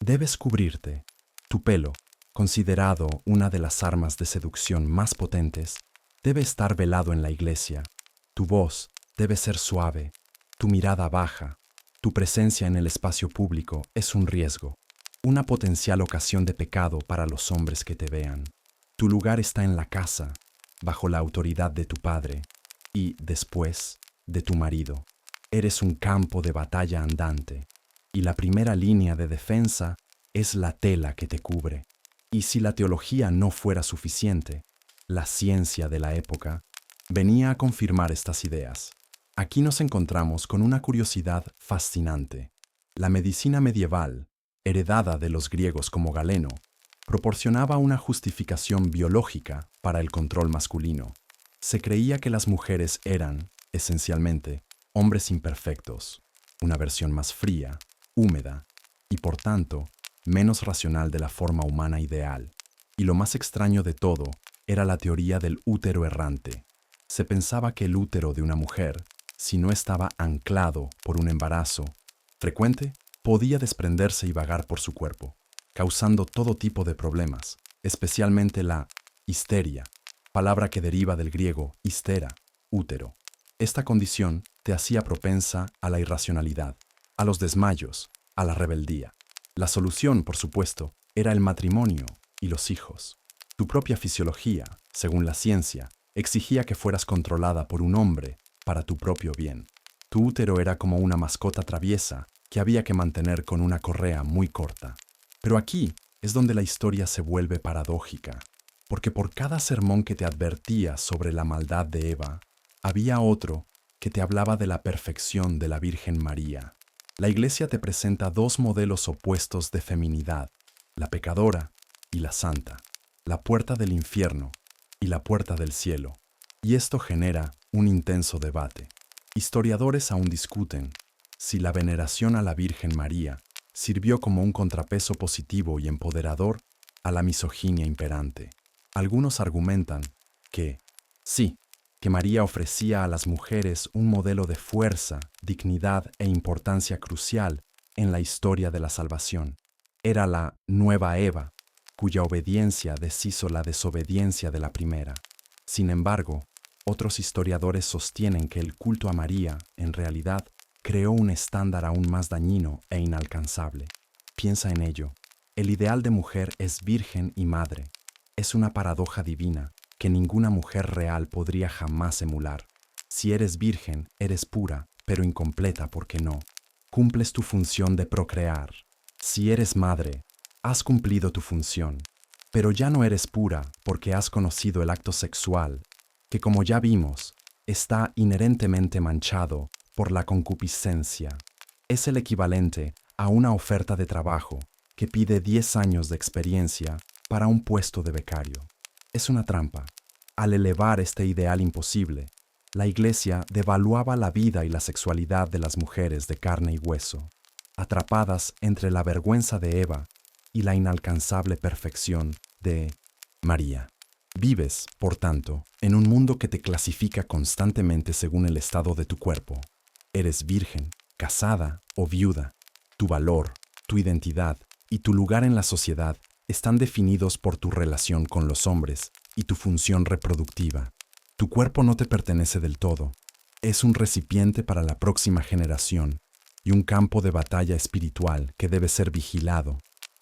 Debes cubrirte. Tu pelo, considerado una de las armas de seducción más potentes, debe estar velado en la iglesia. Tu voz debe ser suave. Tu mirada baja. Tu presencia en el espacio público es un riesgo, una potencial ocasión de pecado para los hombres que te vean. Tu lugar está en la casa, bajo la autoridad de tu padre y, después, de tu marido. Eres un campo de batalla andante, y la primera línea de defensa es la tela que te cubre. Y si la teología no fuera suficiente, la ciencia de la época venía a confirmar estas ideas. Aquí nos encontramos con una curiosidad fascinante. La medicina medieval, heredada de los griegos como Galeno, proporcionaba una justificación biológica para el control masculino. Se creía que las mujeres eran, esencialmente, hombres imperfectos, una versión más fría, húmeda y, por tanto, menos racional de la forma humana ideal. Y lo más extraño de todo era la teoría del útero errante. Se pensaba que el útero de una mujer, si no estaba anclado por un embarazo frecuente, podía desprenderse y vagar por su cuerpo, causando todo tipo de problemas, especialmente la histeria, palabra que deriva del griego histera, útero. Esta condición te hacía propensa a la irracionalidad, a los desmayos, a la rebeldía. La solución, por supuesto, era el matrimonio y los hijos. Tu propia fisiología, según la ciencia, exigía que fueras controlada por un hombre para tu propio bien. Tu útero era como una mascota traviesa que había que mantener con una correa muy corta. Pero aquí es donde la historia se vuelve paradójica, porque por cada sermón que te advertía sobre la maldad de Eva, había otro que te hablaba de la perfección de la Virgen María. La Iglesia te presenta dos modelos opuestos de feminidad, la pecadora y la santa, la puerta del infierno y la puerta del cielo. Y esto genera un intenso debate. Historiadores aún discuten si la veneración a la Virgen María sirvió como un contrapeso positivo y empoderador a la misoginia imperante. Algunos argumentan que, sí, que María ofrecía a las mujeres un modelo de fuerza, dignidad e importancia crucial en la historia de la salvación. Era la nueva Eva, cuya obediencia deshizo la desobediencia de la primera. Sin embargo, otros historiadores sostienen que el culto a María, en realidad, creó un estándar aún más dañino e inalcanzable. Piensa en ello. El ideal de mujer es virgen y madre. Es una paradoja divina que ninguna mujer real podría jamás emular. Si eres virgen, eres pura, pero incompleta porque no. Cumples tu función de procrear. Si eres madre, has cumplido tu función, pero ya no eres pura porque has conocido el acto sexual, que como ya vimos, está inherentemente manchado por la concupiscencia. Es el equivalente a una oferta de trabajo que pide 10 años de experiencia para un puesto de becario. Es una trampa. Al elevar este ideal imposible, la Iglesia devaluaba la vida y la sexualidad de las mujeres de carne y hueso, atrapadas entre la vergüenza de Eva y la inalcanzable perfección de María. Vives, por tanto, en un mundo que te clasifica constantemente según el estado de tu cuerpo. Eres virgen, casada o viuda. Tu valor, tu identidad y tu lugar en la sociedad están definidos por tu relación con los hombres y tu función reproductiva. Tu cuerpo no te pertenece del todo. Es un recipiente para la próxima generación y un campo de batalla espiritual que debe ser vigilado,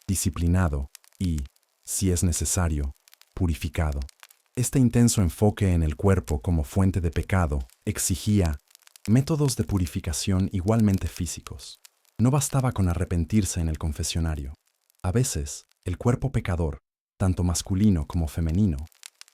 disciplinado y, si es necesario, purificado. Este intenso enfoque en el cuerpo como fuente de pecado exigía métodos de purificación igualmente físicos. No bastaba con arrepentirse en el confesionario. A veces, el cuerpo pecador, tanto masculino como femenino,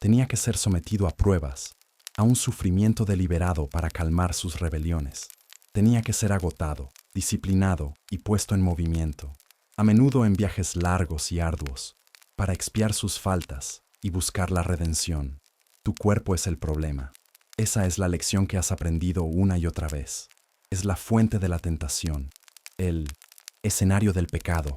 tenía que ser sometido a pruebas, a un sufrimiento deliberado para calmar sus rebeliones. Tenía que ser agotado, disciplinado y puesto en movimiento, a menudo en viajes largos y arduos, para expiar sus faltas y buscar la redención. Tu cuerpo es el problema. Esa es la lección que has aprendido una y otra vez. Es la fuente de la tentación, el escenario del pecado,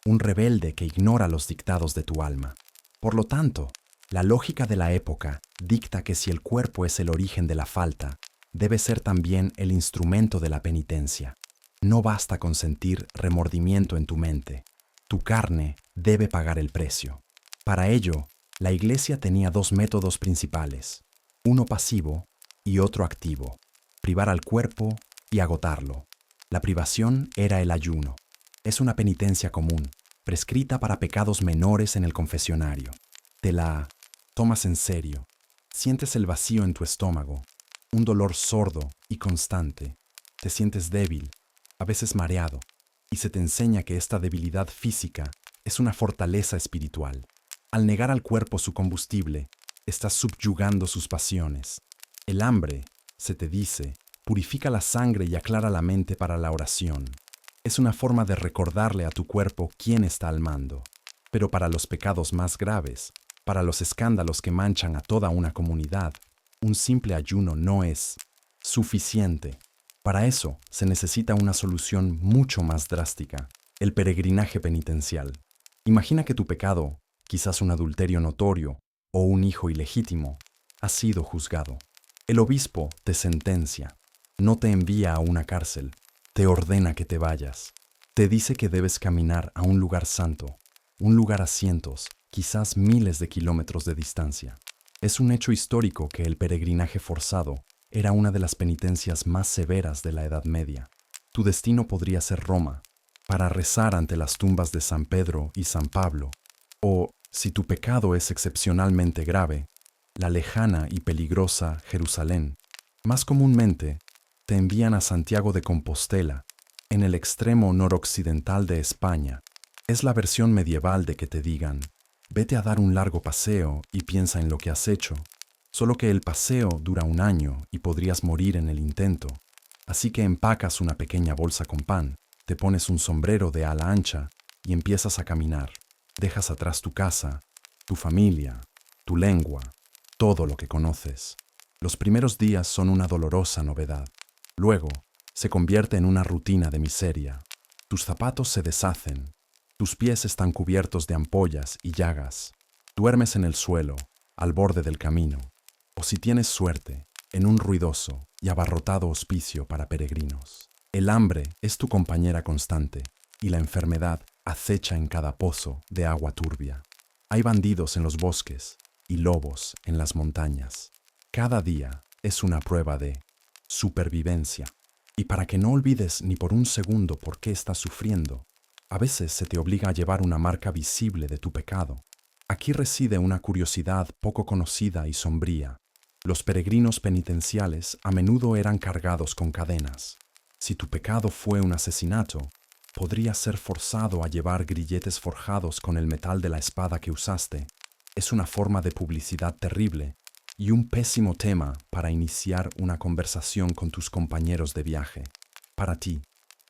un rebelde que ignora los dictados de tu alma. Por lo tanto, la lógica de la época dicta que si el cuerpo es el origen de la falta, debe ser también el instrumento de la penitencia. No basta con sentir remordimiento en tu mente. Tu carne debe pagar el precio. Para ello, la Iglesia tenía dos métodos principales, uno pasivo y otro activo: privar al cuerpo y agotarlo. La privación era el ayuno. Es una penitencia común, prescrita para pecados menores en el confesionario. Te la tomas en serio. Sientes el vacío en tu estómago, un dolor sordo y constante. Te sientes débil, a veces mareado, y se te enseña que esta debilidad física es una fortaleza espiritual. Al negar al cuerpo su combustible, estás subyugando sus pasiones. El hambre, se te dice, purifica la sangre y aclara la mente para la oración. Es una forma de recordarle a tu cuerpo quién está al mando. Pero para los pecados más graves, para los escándalos que manchan a toda una comunidad, un simple ayuno no es suficiente. Para eso se necesita una solución mucho más drástica: el peregrinaje penitencial. Imagina que tu pecado, quizás un adulterio notorio o un hijo ilegítimo, ha sido juzgado. El obispo te sentencia, no te envía a una cárcel, te ordena que te vayas. Te dice que debes caminar a un lugar santo, un lugar a cientos, quizás miles de kilómetros de distancia. Es un hecho histórico que el peregrinaje forzado era una de las penitencias más severas de la Edad Media. Tu destino podría ser Roma, para rezar ante las tumbas de San Pedro y San Pablo, o, si tu pecado es excepcionalmente grave, la lejana y peligrosa Jerusalén. Más comúnmente, te envían a Santiago de Compostela, en el extremo noroccidental de España. Es la versión medieval de que te digan: vete a dar un largo paseo y piensa en lo que has hecho. Solo que el paseo dura un año y podrías morir en el intento. Así que empacas una pequeña bolsa con pan, te pones un sombrero de ala ancha y empiezas a caminar. Dejas atrás tu casa, tu familia, tu lengua, todo lo que conoces. Los primeros días son una dolorosa novedad. Luego, se convierte en una rutina de miseria. Tus zapatos se deshacen, tus pies están cubiertos de ampollas y llagas. Duermes en el suelo, al borde del camino, o si tienes suerte, en un ruidoso y abarrotado hospicio para peregrinos. El hambre es tu compañera constante y la enfermedad acecha en cada pozo de agua turbia. Hay bandidos en los bosques y lobos en las montañas. Cada día es una prueba de supervivencia. Y para que no olvides ni por un segundo por qué estás sufriendo, a veces se te obliga a llevar una marca visible de tu pecado. Aquí reside una curiosidad poco conocida y sombría. Los peregrinos penitenciales a menudo eran cargados con cadenas. Si tu pecado fue un asesinato, podrías ser forzado a llevar grilletes forjados con el metal de la espada que usaste. Es una forma de publicidad terrible y un pésimo tema para iniciar una conversación con tus compañeros de viaje. Para ti,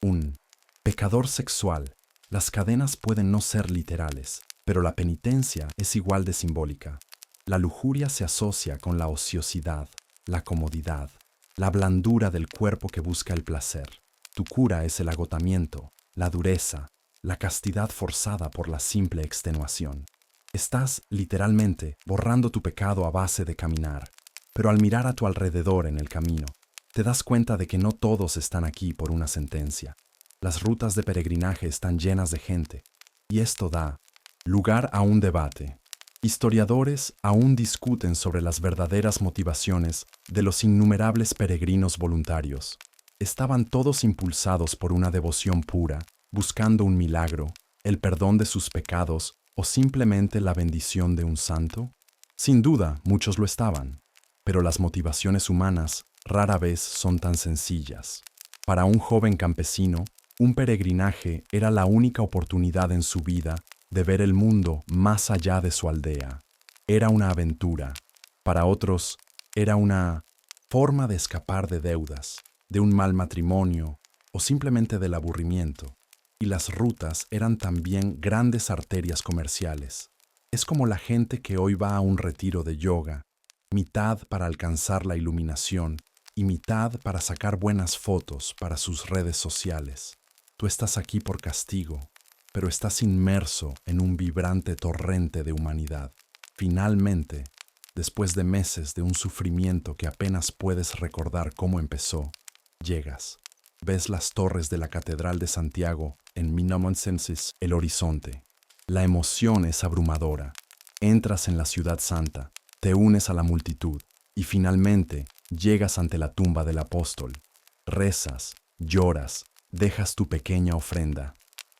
un pecador sexual, las cadenas pueden no ser literales, pero la penitencia es igual de simbólica. La lujuria se asocia con la ociosidad, la comodidad, la blandura del cuerpo que busca el placer. Tu cura es el agotamiento, la dureza, la castidad forzada por la simple extenuación. Estás, literalmente, borrando tu pecado a base de caminar, pero al mirar a tu alrededor en el camino, te das cuenta de que no todos están aquí por una sentencia. Las rutas de peregrinaje están llenas de gente, y esto da lugar a un debate. Historiadores aún discuten sobre las verdaderas motivaciones de los innumerables peregrinos voluntarios. ¿Estaban todos impulsados por una devoción pura, buscando un milagro, el perdón de sus pecados o simplemente la bendición de un santo? Sin duda, muchos lo estaban, pero las motivaciones humanas rara vez son tan sencillas. Para un joven campesino, un peregrinaje era la única oportunidad en su vida de ver el mundo más allá de su aldea. Era una aventura. Para otros, era una forma de escapar de deudas, de un mal matrimonio o simplemente del aburrimiento. Y las rutas eran también grandes arterias comerciales. Es como la gente que hoy va a un retiro de yoga, mitad para alcanzar la iluminación y mitad para sacar buenas fotos para sus redes sociales. Tú estás aquí por castigo, pero estás inmerso en un vibrante torrente de humanidad. Finalmente, después de meses de un sufrimiento que apenas puedes recordar cómo empezó, llegas. Ves las torres de la Catedral de Santiago en Minamonsensis, el horizonte. La emoción es abrumadora. Entras en la ciudad santa, te unes a la multitud y finalmente llegas ante la tumba del apóstol. Rezas, lloras, dejas tu pequeña ofrenda.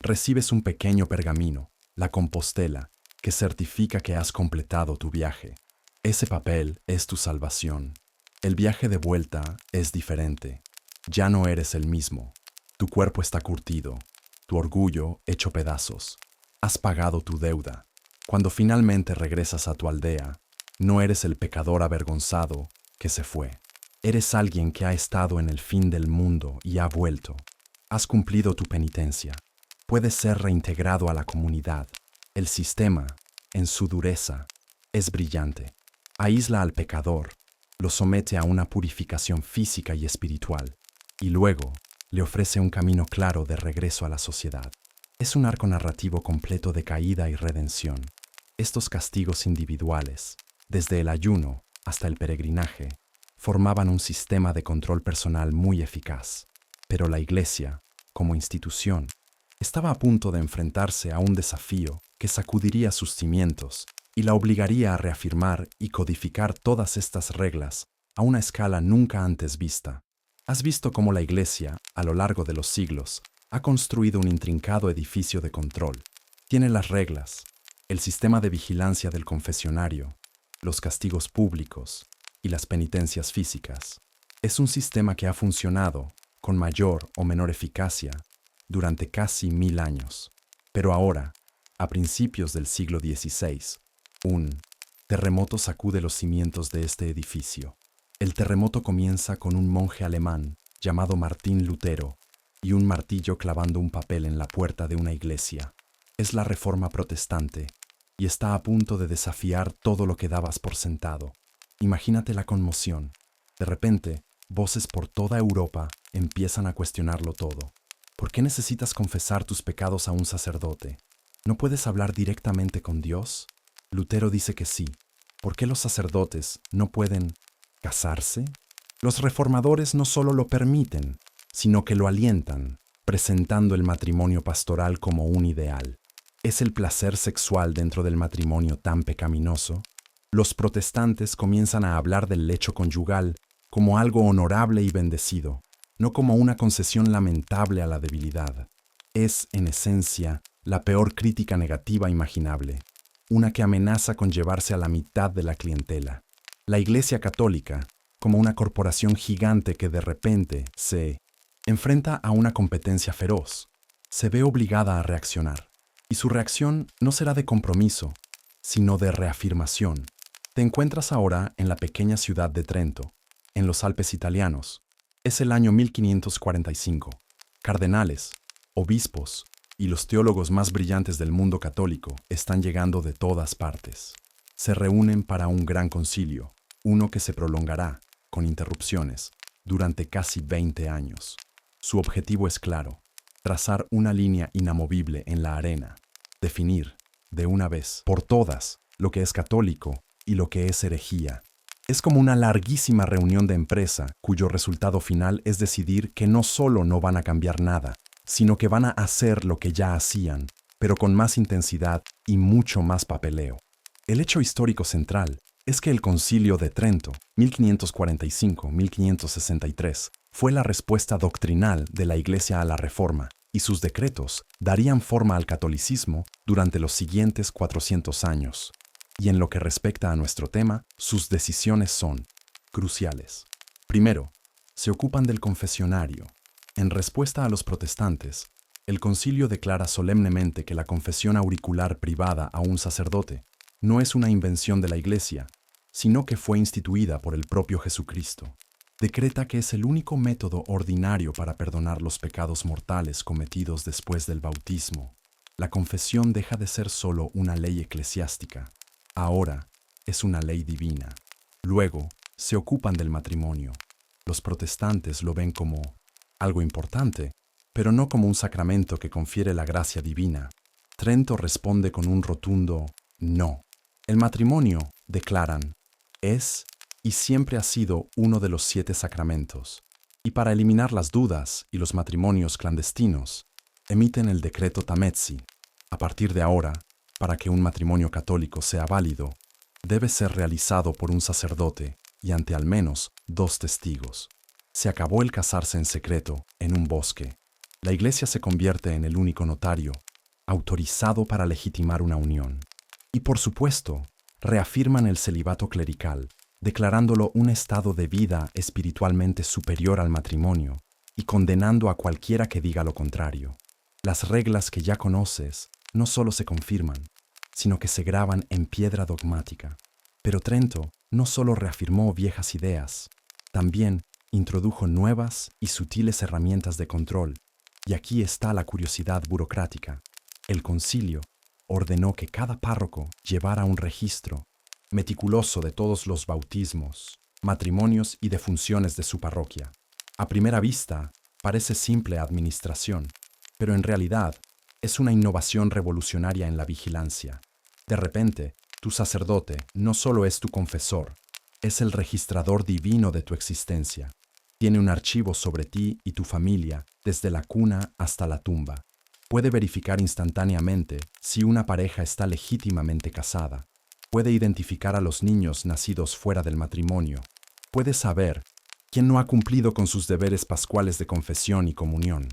Recibes un pequeño pergamino, la Compostela, que certifica que has completado tu viaje. Ese papel es tu salvación. El viaje de vuelta es diferente. Ya no eres el mismo. Tu cuerpo está curtido, tu orgullo hecho pedazos. Has pagado tu deuda. Cuando finalmente regresas a tu aldea, no eres el pecador avergonzado que se fue. Eres alguien que ha estado en el fin del mundo y ha vuelto. Has cumplido tu penitencia. Puedes ser reintegrado a la comunidad. El sistema, en su dureza, es brillante. Aísla al pecador, lo somete a una purificación física y espiritual, y luego le ofrece un camino claro de regreso a la sociedad. Es un arco narrativo completo de caída y redención. Estos castigos individuales, desde el ayuno hasta el peregrinaje, formaban un sistema de control personal muy eficaz. Pero la Iglesia, como institución, estaba a punto de enfrentarse a un desafío que sacudiría sus cimientos y la obligaría a reafirmar y codificar todas estas reglas a una escala nunca antes vista. Has visto cómo la Iglesia, a lo largo de los siglos, ha construido un intrincado edificio de control. Tiene las reglas, el sistema de vigilancia del confesionario, los castigos públicos y las penitencias físicas. Es un sistema que ha funcionado, con mayor o menor eficacia, durante casi 1000 años. Pero ahora, a principios del siglo XVI, un terremoto sacude los cimientos de este edificio. El terremoto comienza con un monje alemán llamado Martín Lutero y un martillo clavando un papel en la puerta de una iglesia. Es la Reforma Protestante y está a punto de desafiar todo lo que dabas por sentado. Imagínate la conmoción. De repente, voces por toda Europa empiezan a cuestionarlo todo. ¿Por qué necesitas confesar tus pecados a un sacerdote? ¿No puedes hablar directamente con Dios? Lutero dice que sí. ¿Por qué los sacerdotes no pueden casarse? Los reformadores no solo lo permiten, sino que lo alientan, presentando el matrimonio pastoral como un ideal. ¿Es el placer sexual dentro del matrimonio tan pecaminoso? Los protestantes comienzan a hablar del lecho conyugal como algo honorable y bendecido, no como una concesión lamentable a la debilidad. Es, en esencia, la peor crítica negativa imaginable, una que amenaza con llevarse a la mitad de la clientela. La Iglesia Católica, como una corporación gigante que de repente se enfrenta a una competencia feroz, se ve obligada a reaccionar. Y su reacción no será de compromiso, sino de reafirmación. Te encuentras ahora en la pequeña ciudad de Trento, en los Alpes italianos. Es el año 1545. Cardenales, obispos y los teólogos más brillantes del mundo católico están llegando de todas partes. Se reúnen para un gran concilio, uno que se prolongará, con interrupciones, durante casi 20 años. Su objetivo es claro: trazar una línea inamovible en la arena, definir, de una vez por todas, lo que es católico y lo que es herejía. Es como una larguísima reunión de empresa cuyo resultado final es decidir que no solo no van a cambiar nada, sino que van a hacer lo que ya hacían, pero con más intensidad y mucho más papeleo. El hecho histórico central es que el Concilio de Trento, 1545-1563, fue la respuesta doctrinal de la Iglesia a la Reforma, y sus decretos darían forma al catolicismo durante los siguientes 400 años. Y en lo que respecta a nuestro tema, sus decisiones son cruciales. Primero, se ocupan del confesionario. En respuesta a los protestantes, el concilio declara solemnemente que la confesión auricular privada a un sacerdote no es una invención de la Iglesia, sino que fue instituida por el propio Jesucristo. Decreta que es el único método ordinario para perdonar los pecados mortales cometidos después del bautismo. La confesión deja de ser solo una ley eclesiástica. Ahora es una ley divina. Luego, se ocupan del matrimonio. Los protestantes lo ven como algo importante, pero no como un sacramento que confiere la gracia divina. Trento responde con un rotundo no. El matrimonio, declaran, es y siempre ha sido uno de los 7 sacramentos. Y para eliminar las dudas y los matrimonios clandestinos, emiten el decreto Tamezzi. A partir de ahora, para que un matrimonio católico sea válido, debe ser realizado por un sacerdote y ante al menos 2 testigos. Se acabó el casarse en secreto, en un bosque. La Iglesia se convierte en el único notario, autorizado para legitimar una unión. Y por supuesto, reafirman el celibato clerical, declarándolo un estado de vida espiritualmente superior al matrimonio y condenando a cualquiera que diga lo contrario. Las reglas que ya conoces no solo se confirman, sino que se graban en piedra dogmática. Pero Trento no solo reafirmó viejas ideas, también introdujo nuevas y sutiles herramientas de control. Y aquí está la curiosidad burocrática. El concilio ordenó que cada párroco llevara un registro meticuloso de todos los bautismos, matrimonios y defunciones de su parroquia. A primera vista, parece simple administración, pero en realidad es una innovación revolucionaria en la vigilancia. De repente, tu sacerdote no solo es tu confesor, es el registrador divino de tu existencia. Tiene un archivo sobre ti y tu familia desde la cuna hasta la tumba. Puede verificar instantáneamente si una pareja está legítimamente casada. Puede identificar a los niños nacidos fuera del matrimonio. Puede saber quién no ha cumplido con sus deberes pascuales de confesión y comunión.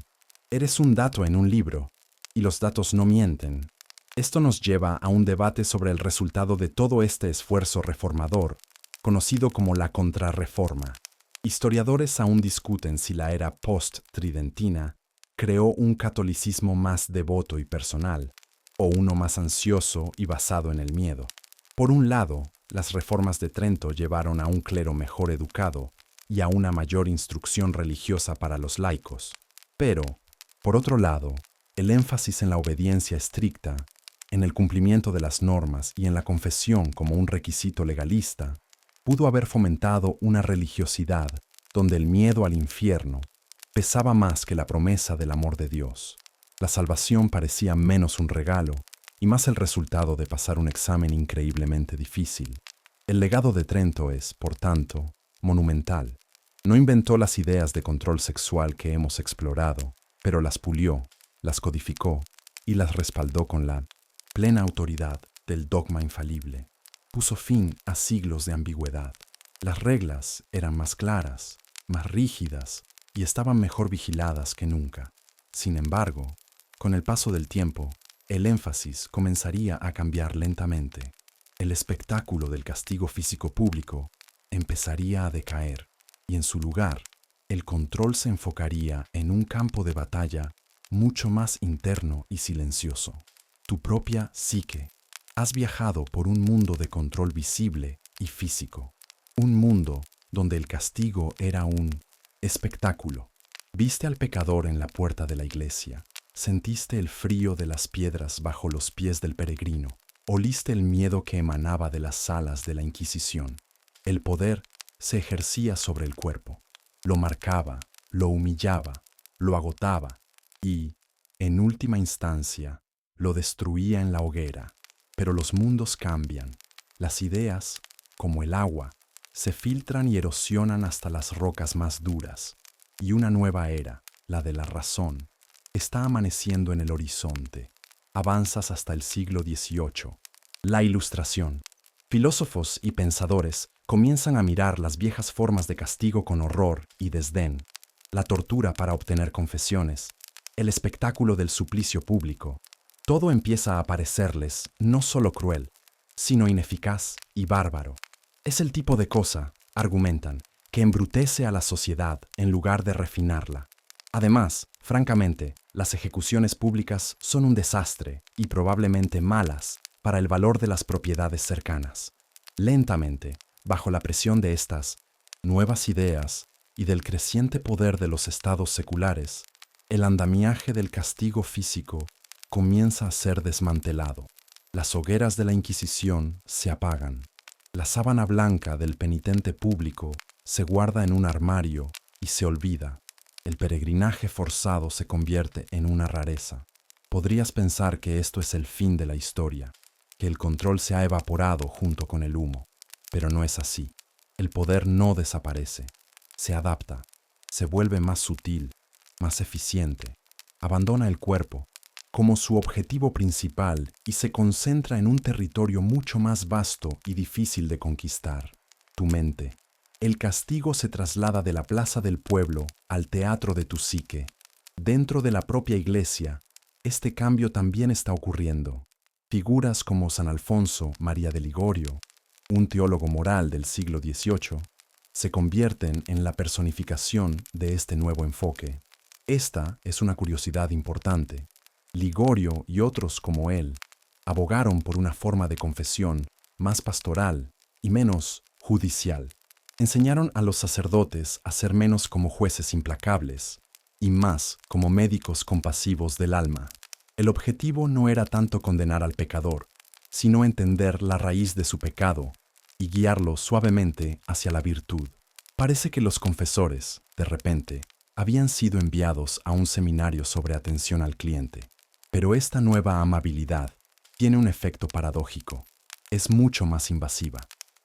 Eres un dato en un libro, y los datos no mienten. Esto nos lleva a un debate sobre el resultado de todo este esfuerzo reformador, conocido como la Contrarreforma. Historiadores aún discuten si la era post-tridentina creó un catolicismo más devoto y personal, o uno más ansioso y basado en el miedo. Por un lado, las reformas de Trento llevaron a un clero mejor educado y a una mayor instrucción religiosa para los laicos. Pero, por otro lado, el énfasis en la obediencia estricta, en el cumplimiento de las normas y en la confesión como un requisito legalista, pudo haber fomentado una religiosidad donde el miedo al infierno pesaba más que la promesa del amor de Dios. La salvación parecía menos un regalo y más el resultado de pasar un examen increíblemente difícil. El legado de Trento es, por tanto, monumental. No inventó las ideas de control sexual que hemos explorado, pero las pulió, las codificó y las respaldó con la plena autoridad del dogma infalible. Puso fin a siglos de ambigüedad. Las reglas eran más claras, más rígidas y estaban mejor vigiladas que nunca. Sin embargo, con el paso del tiempo, el énfasis comenzaría a cambiar lentamente. El espectáculo del castigo físico público empezaría a decaer y en su lugar, el control se enfocaría en un campo de batalla mucho más interno y silencioso. Tu propia psique. Has viajado por un mundo de control visible y físico. Un mundo donde el castigo era un espectáculo. Viste al pecador en la puerta de la iglesia. Sentiste el frío de las piedras bajo los pies del peregrino. Oliste el miedo que emanaba de las salas de la Inquisición. El poder se ejercía sobre el cuerpo. Lo marcaba, lo humillaba, lo agotaba y, en última instancia, lo destruía en la hoguera. Pero los mundos cambian. Las ideas, como el agua, se filtran y erosionan hasta las rocas más duras. Y una nueva era, la de la razón, está amaneciendo en el horizonte. Avanzas hasta el siglo XVIII. La Ilustración. Filósofos y pensadores comienzan a mirar las viejas formas de castigo con horror y desdén. La tortura para obtener confesiones, el espectáculo del suplicio público. Todo empieza a parecerles no solo cruel, sino ineficaz y bárbaro. Es el tipo de cosa, argumentan, que embrutece a la sociedad en lugar de refinarla. Además, francamente, las ejecuciones públicas son un desastre y probablemente malas para el valor de las propiedades cercanas. Lentamente, bajo la presión de estas nuevas ideas y del creciente poder de los estados seculares, el andamiaje del castigo físico comienza a ser desmantelado. Las hogueras de la Inquisición se apagan. La sábana blanca del penitente público se guarda en un armario y se olvida. El peregrinaje forzado se convierte en una rareza. Podrías pensar que esto es el fin de la historia, que el control se ha evaporado junto con el humo, pero no es así. El poder no desaparece, se adapta, se vuelve más sutil, más eficiente, abandona el cuerpo como su objetivo principal y se concentra en un territorio mucho más vasto y difícil de conquistar, tu mente. El castigo se traslada de la plaza del pueblo al teatro de tu psique. Dentro de la propia iglesia, este cambio también está ocurriendo. Figuras como San Alfonso María de Ligorio, un teólogo moral del siglo XVIII, se convierten en la personificación de este nuevo enfoque. Esta es una curiosidad importante. Ligorio y otros como él abogaron por una forma de confesión más pastoral y menos judicial. Enseñaron a los sacerdotes a ser menos como jueces implacables y más como médicos compasivos del alma. El objetivo no era tanto condenar al pecador, sino entender la raíz de su pecado y guiarlo suavemente hacia la virtud. Parece que los confesores, de repente, habían sido enviados a un seminario sobre atención al cliente. Pero esta nueva amabilidad tiene un efecto paradójico. Es mucho más invasiva.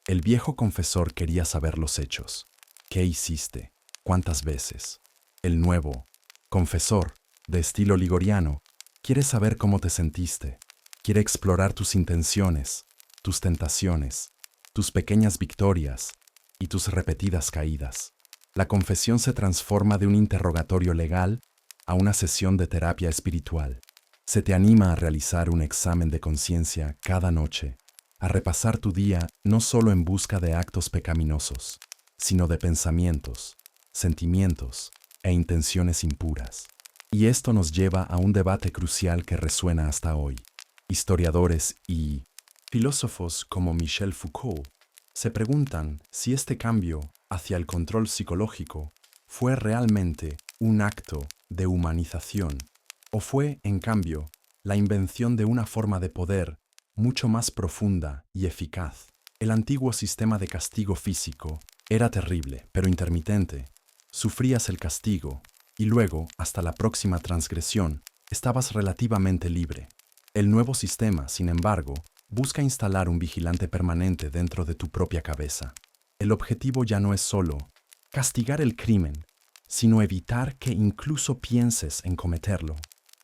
El viejo confesor quería saber los hechos. ¿Qué hiciste? ¿Cuántas veces? El nuevo confesor, de estilo ligoriano, quiere saber cómo te sentiste. Quiere explorar tus intenciones, tus tentaciones, tus pequeñas victorias y tus repetidas caídas. La confesión se transforma de un interrogatorio legal a una sesión de terapia espiritual. Se te anima a realizar un examen de conciencia cada noche, a repasar tu día no solo en busca de actos pecaminosos, sino de pensamientos, sentimientos e intenciones impuras. Y esto nos lleva a un debate crucial que resuena hasta hoy. Historiadores y filósofos como Michel Foucault se preguntan si este cambio hacia el control psicológico fue realmente un acto de humanización o fue, en cambio, la invención de una forma de poder mucho más profunda y eficaz. El antiguo sistema de castigo físico era terrible, pero intermitente. Sufrías el castigo y luego, hasta la próxima transgresión, estabas relativamente libre. El nuevo sistema, sin embargo, busca instalar un vigilante permanente dentro de tu propia cabeza. El objetivo ya no es solo castigar el crimen, sino evitar que incluso pienses en cometerlo.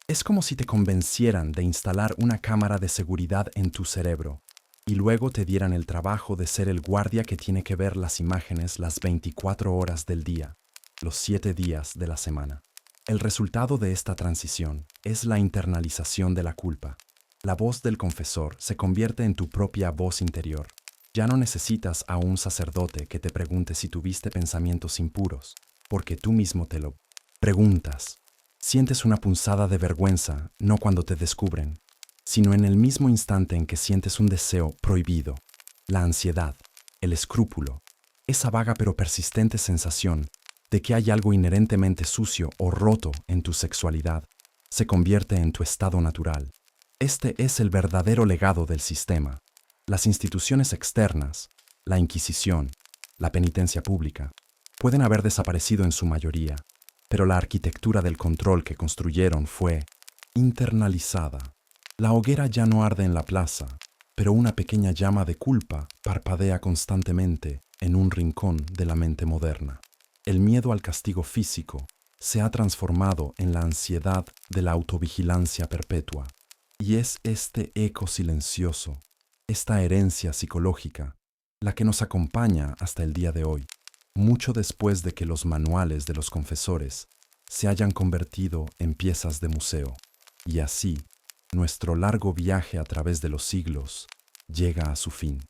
Es como si te convencieran de instalar una cámara de seguridad en tu cerebro y luego te dieran el trabajo de ser el guardia que tiene que ver las imágenes las 24 horas del día. los 7 días de la semana. El resultado de esta transición es la internalización de la culpa. La voz del confesor se convierte en tu propia voz interior. Ya no necesitas a un sacerdote que te pregunte si tuviste pensamientos impuros, porque tú mismo te lo preguntas. Sientes una punzada de vergüenza no cuando te descubren, sino en el mismo instante en que sientes un deseo prohibido, la ansiedad, el escrúpulo, esa vaga pero persistente sensación de que hay algo inherentemente sucio o roto en tu sexualidad, se convierte en tu estado natural. Este es el verdadero legado del sistema. Las instituciones externas, la Inquisición, la penitencia pública, pueden haber desaparecido en su mayoría, pero la arquitectura del control que construyeron fue internalizada. La hoguera ya no arde en la plaza, pero una pequeña llama de culpa parpadea constantemente en un rincón de la mente moderna. El miedo al castigo físico se ha transformado en la ansiedad de la autovigilancia perpetua. Y es este eco silencioso, esta herencia psicológica, la que nos acompaña hasta el día de hoy, mucho después de que los manuales de los confesores se hayan convertido en piezas de museo. Y así, nuestro largo viaje a través de los siglos llega a su fin.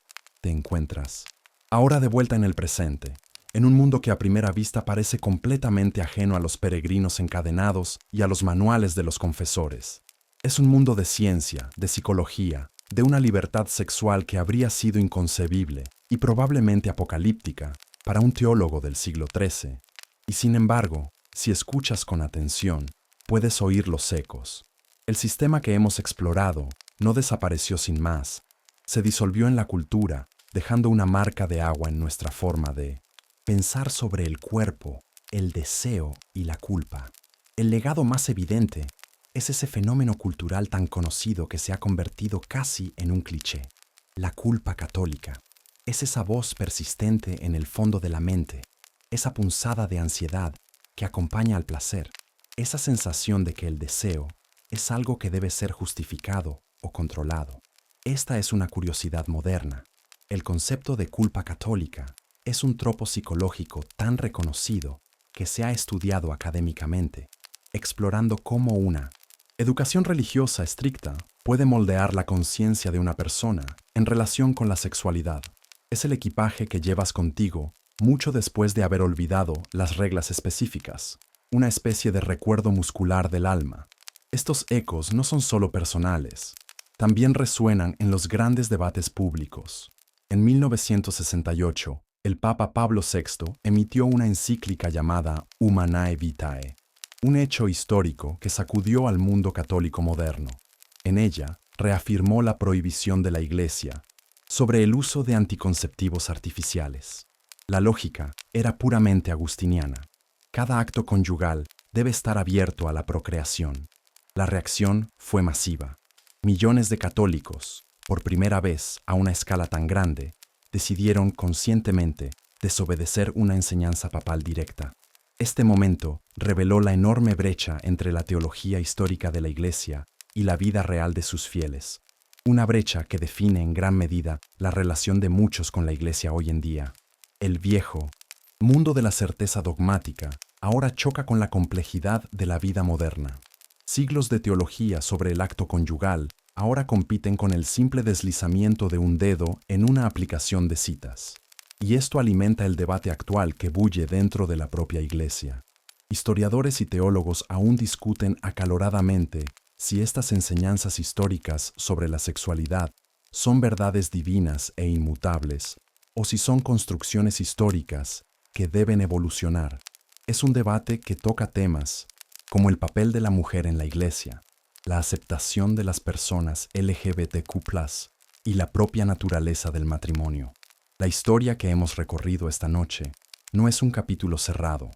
Te encuentras ahora de vuelta en el presente, en un mundo que a primera vista parece completamente ajeno a los peregrinos encadenados y a los manuales de los confesores. Es un mundo de ciencia, de psicología, de una libertad sexual que habría sido inconcebible y probablemente apocalíptica para un teólogo del siglo XIII. Y sin embargo, si escuchas con atención, puedes oír los ecos. El sistema que hemos explorado no desapareció sin más, se disolvió en la cultura, dejando una marca de agua en nuestra forma de pensar sobre el cuerpo, el deseo y la culpa. El legado más evidente es ese fenómeno cultural tan conocido que se ha convertido casi en un cliché, la culpa católica. Es esa voz persistente en el fondo de la mente, esa punzada de ansiedad que acompaña al placer, esa sensación de que el deseo es algo que debe ser justificado o controlado. Esta es una curiosidad moderna. El concepto de culpa católica es un tropo psicológico tan reconocido que se ha estudiado académicamente, explorando cómo una educación religiosa estricta puede moldear la conciencia de una persona en relación con la sexualidad. Es el equipaje que llevas contigo mucho después de haber olvidado las reglas específicas, una especie de recuerdo muscular del alma. Estos ecos no son solo personales, también resuenan en los grandes debates públicos. En 1968, el Papa Pablo VI emitió una encíclica llamada Humanae Vitae, un hecho histórico que sacudió al mundo católico moderno. En ella, reafirmó la prohibición de la Iglesia sobre el uso de anticonceptivos artificiales. La lógica era puramente agustiniana. Cada acto conyugal debe estar abierto a la procreación. La reacción fue masiva. Millones de católicos, por primera vez a una escala tan grande, decidieron conscientemente desobedecer una enseñanza papal directa. Este momento reveló la enorme brecha entre la teología histórica de la Iglesia y la vida real de sus fieles, una brecha que define en gran medida la relación de muchos con la Iglesia hoy en día. El viejo mundo de la certeza dogmática ahora choca con la complejidad de la vida moderna. Siglos de teología sobre el acto conyugal ahora compiten con el simple deslizamiento de un dedo en una aplicación de citas. Y esto alimenta el debate actual que bulle dentro de la propia Iglesia. Historiadores y teólogos aún discuten acaloradamente si estas enseñanzas históricas sobre la sexualidad son verdades divinas e inmutables, o si son construcciones históricas que deben evolucionar. Es un debate que toca temas como el papel de la mujer en la Iglesia, la aceptación de las personas LGBTQ+, y la propia naturaleza del matrimonio. La historia que hemos recorrido esta noche no es un capítulo cerrado.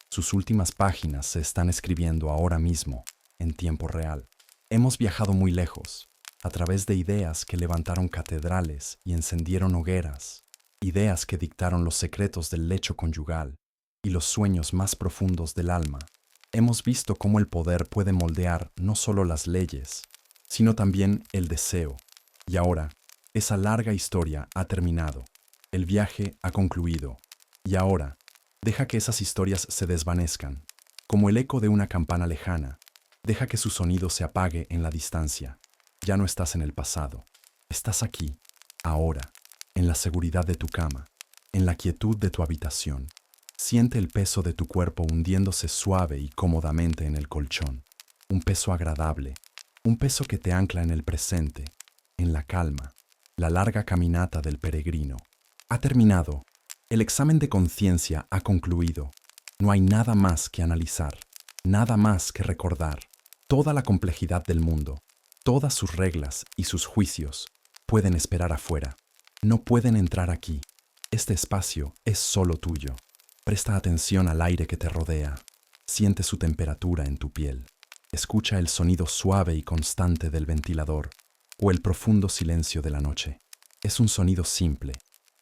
Sus últimas páginas se están escribiendo ahora mismo, en tiempo real. Hemos viajado muy lejos, a través de ideas que levantaron catedrales y encendieron hogueras, ideas que dictaron los secretos del lecho conyugal y los sueños más profundos del alma. Hemos visto cómo el poder puede moldear no solo las leyes, sino también el deseo. Y ahora, esa larga historia ha terminado. El viaje ha concluido. Y ahora, Deja que esas historias se desvanezcan, como el eco de una campana lejana. Deja que su sonido se apague en la distancia. Ya no estás en el pasado. Estás aquí, ahora, en la seguridad de tu cama, en la quietud de tu habitación. Siente el peso de tu cuerpo hundiéndose suave y cómodamente en el colchón. Un peso agradable, un peso que te ancla en el presente, en la calma. La larga caminata del peregrino ha terminado. El examen de conciencia ha concluido. No hay nada más que analizar, nada más que recordar. Toda la complejidad del mundo, todas sus reglas y sus juicios pueden esperar afuera. No pueden entrar aquí. Este espacio es solo tuyo. Presta atención al aire que te rodea. Siente su temperatura en tu piel. Escucha el sonido suave y constante del ventilador o el profundo silencio de la noche. Es un sonido simple,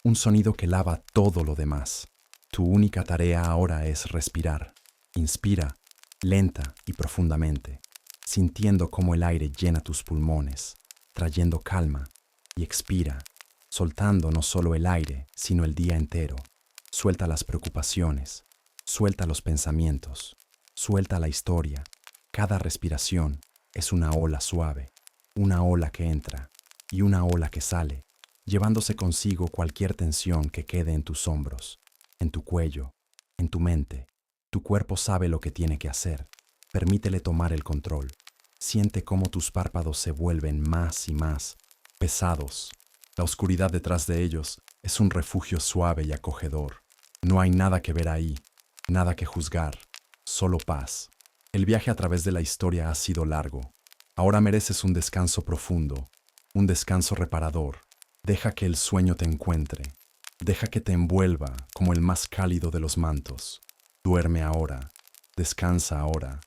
un sonido que lava todo lo demás. Tu única tarea ahora es respirar. Inspira, lenta y profundamente, sintiendo cómo el aire llena tus pulmones, trayendo calma, y expira, soltando no solo el aire, sino el día entero. Suelta las preocupaciones, suelta los pensamientos, suelta la historia. Cada respiración es una ola suave, una ola que entra y una ola que sale, llevándose consigo cualquier tensión que quede en tus hombros, en tu cuello, en tu mente. Tu cuerpo sabe lo que tiene que hacer. Permítele tomar el control. Siente cómo tus párpados se vuelven más y más pesados. La oscuridad detrás de ellos es un refugio suave y acogedor. No hay nada que ver ahí, nada que juzgar, solo paz. El viaje a través de la historia ha sido largo. Ahora mereces un descanso profundo, un descanso reparador. Deja que el sueño te encuentre. Deja que te envuelva como el más cálido de los mantos. Duerme ahora, descansa ahora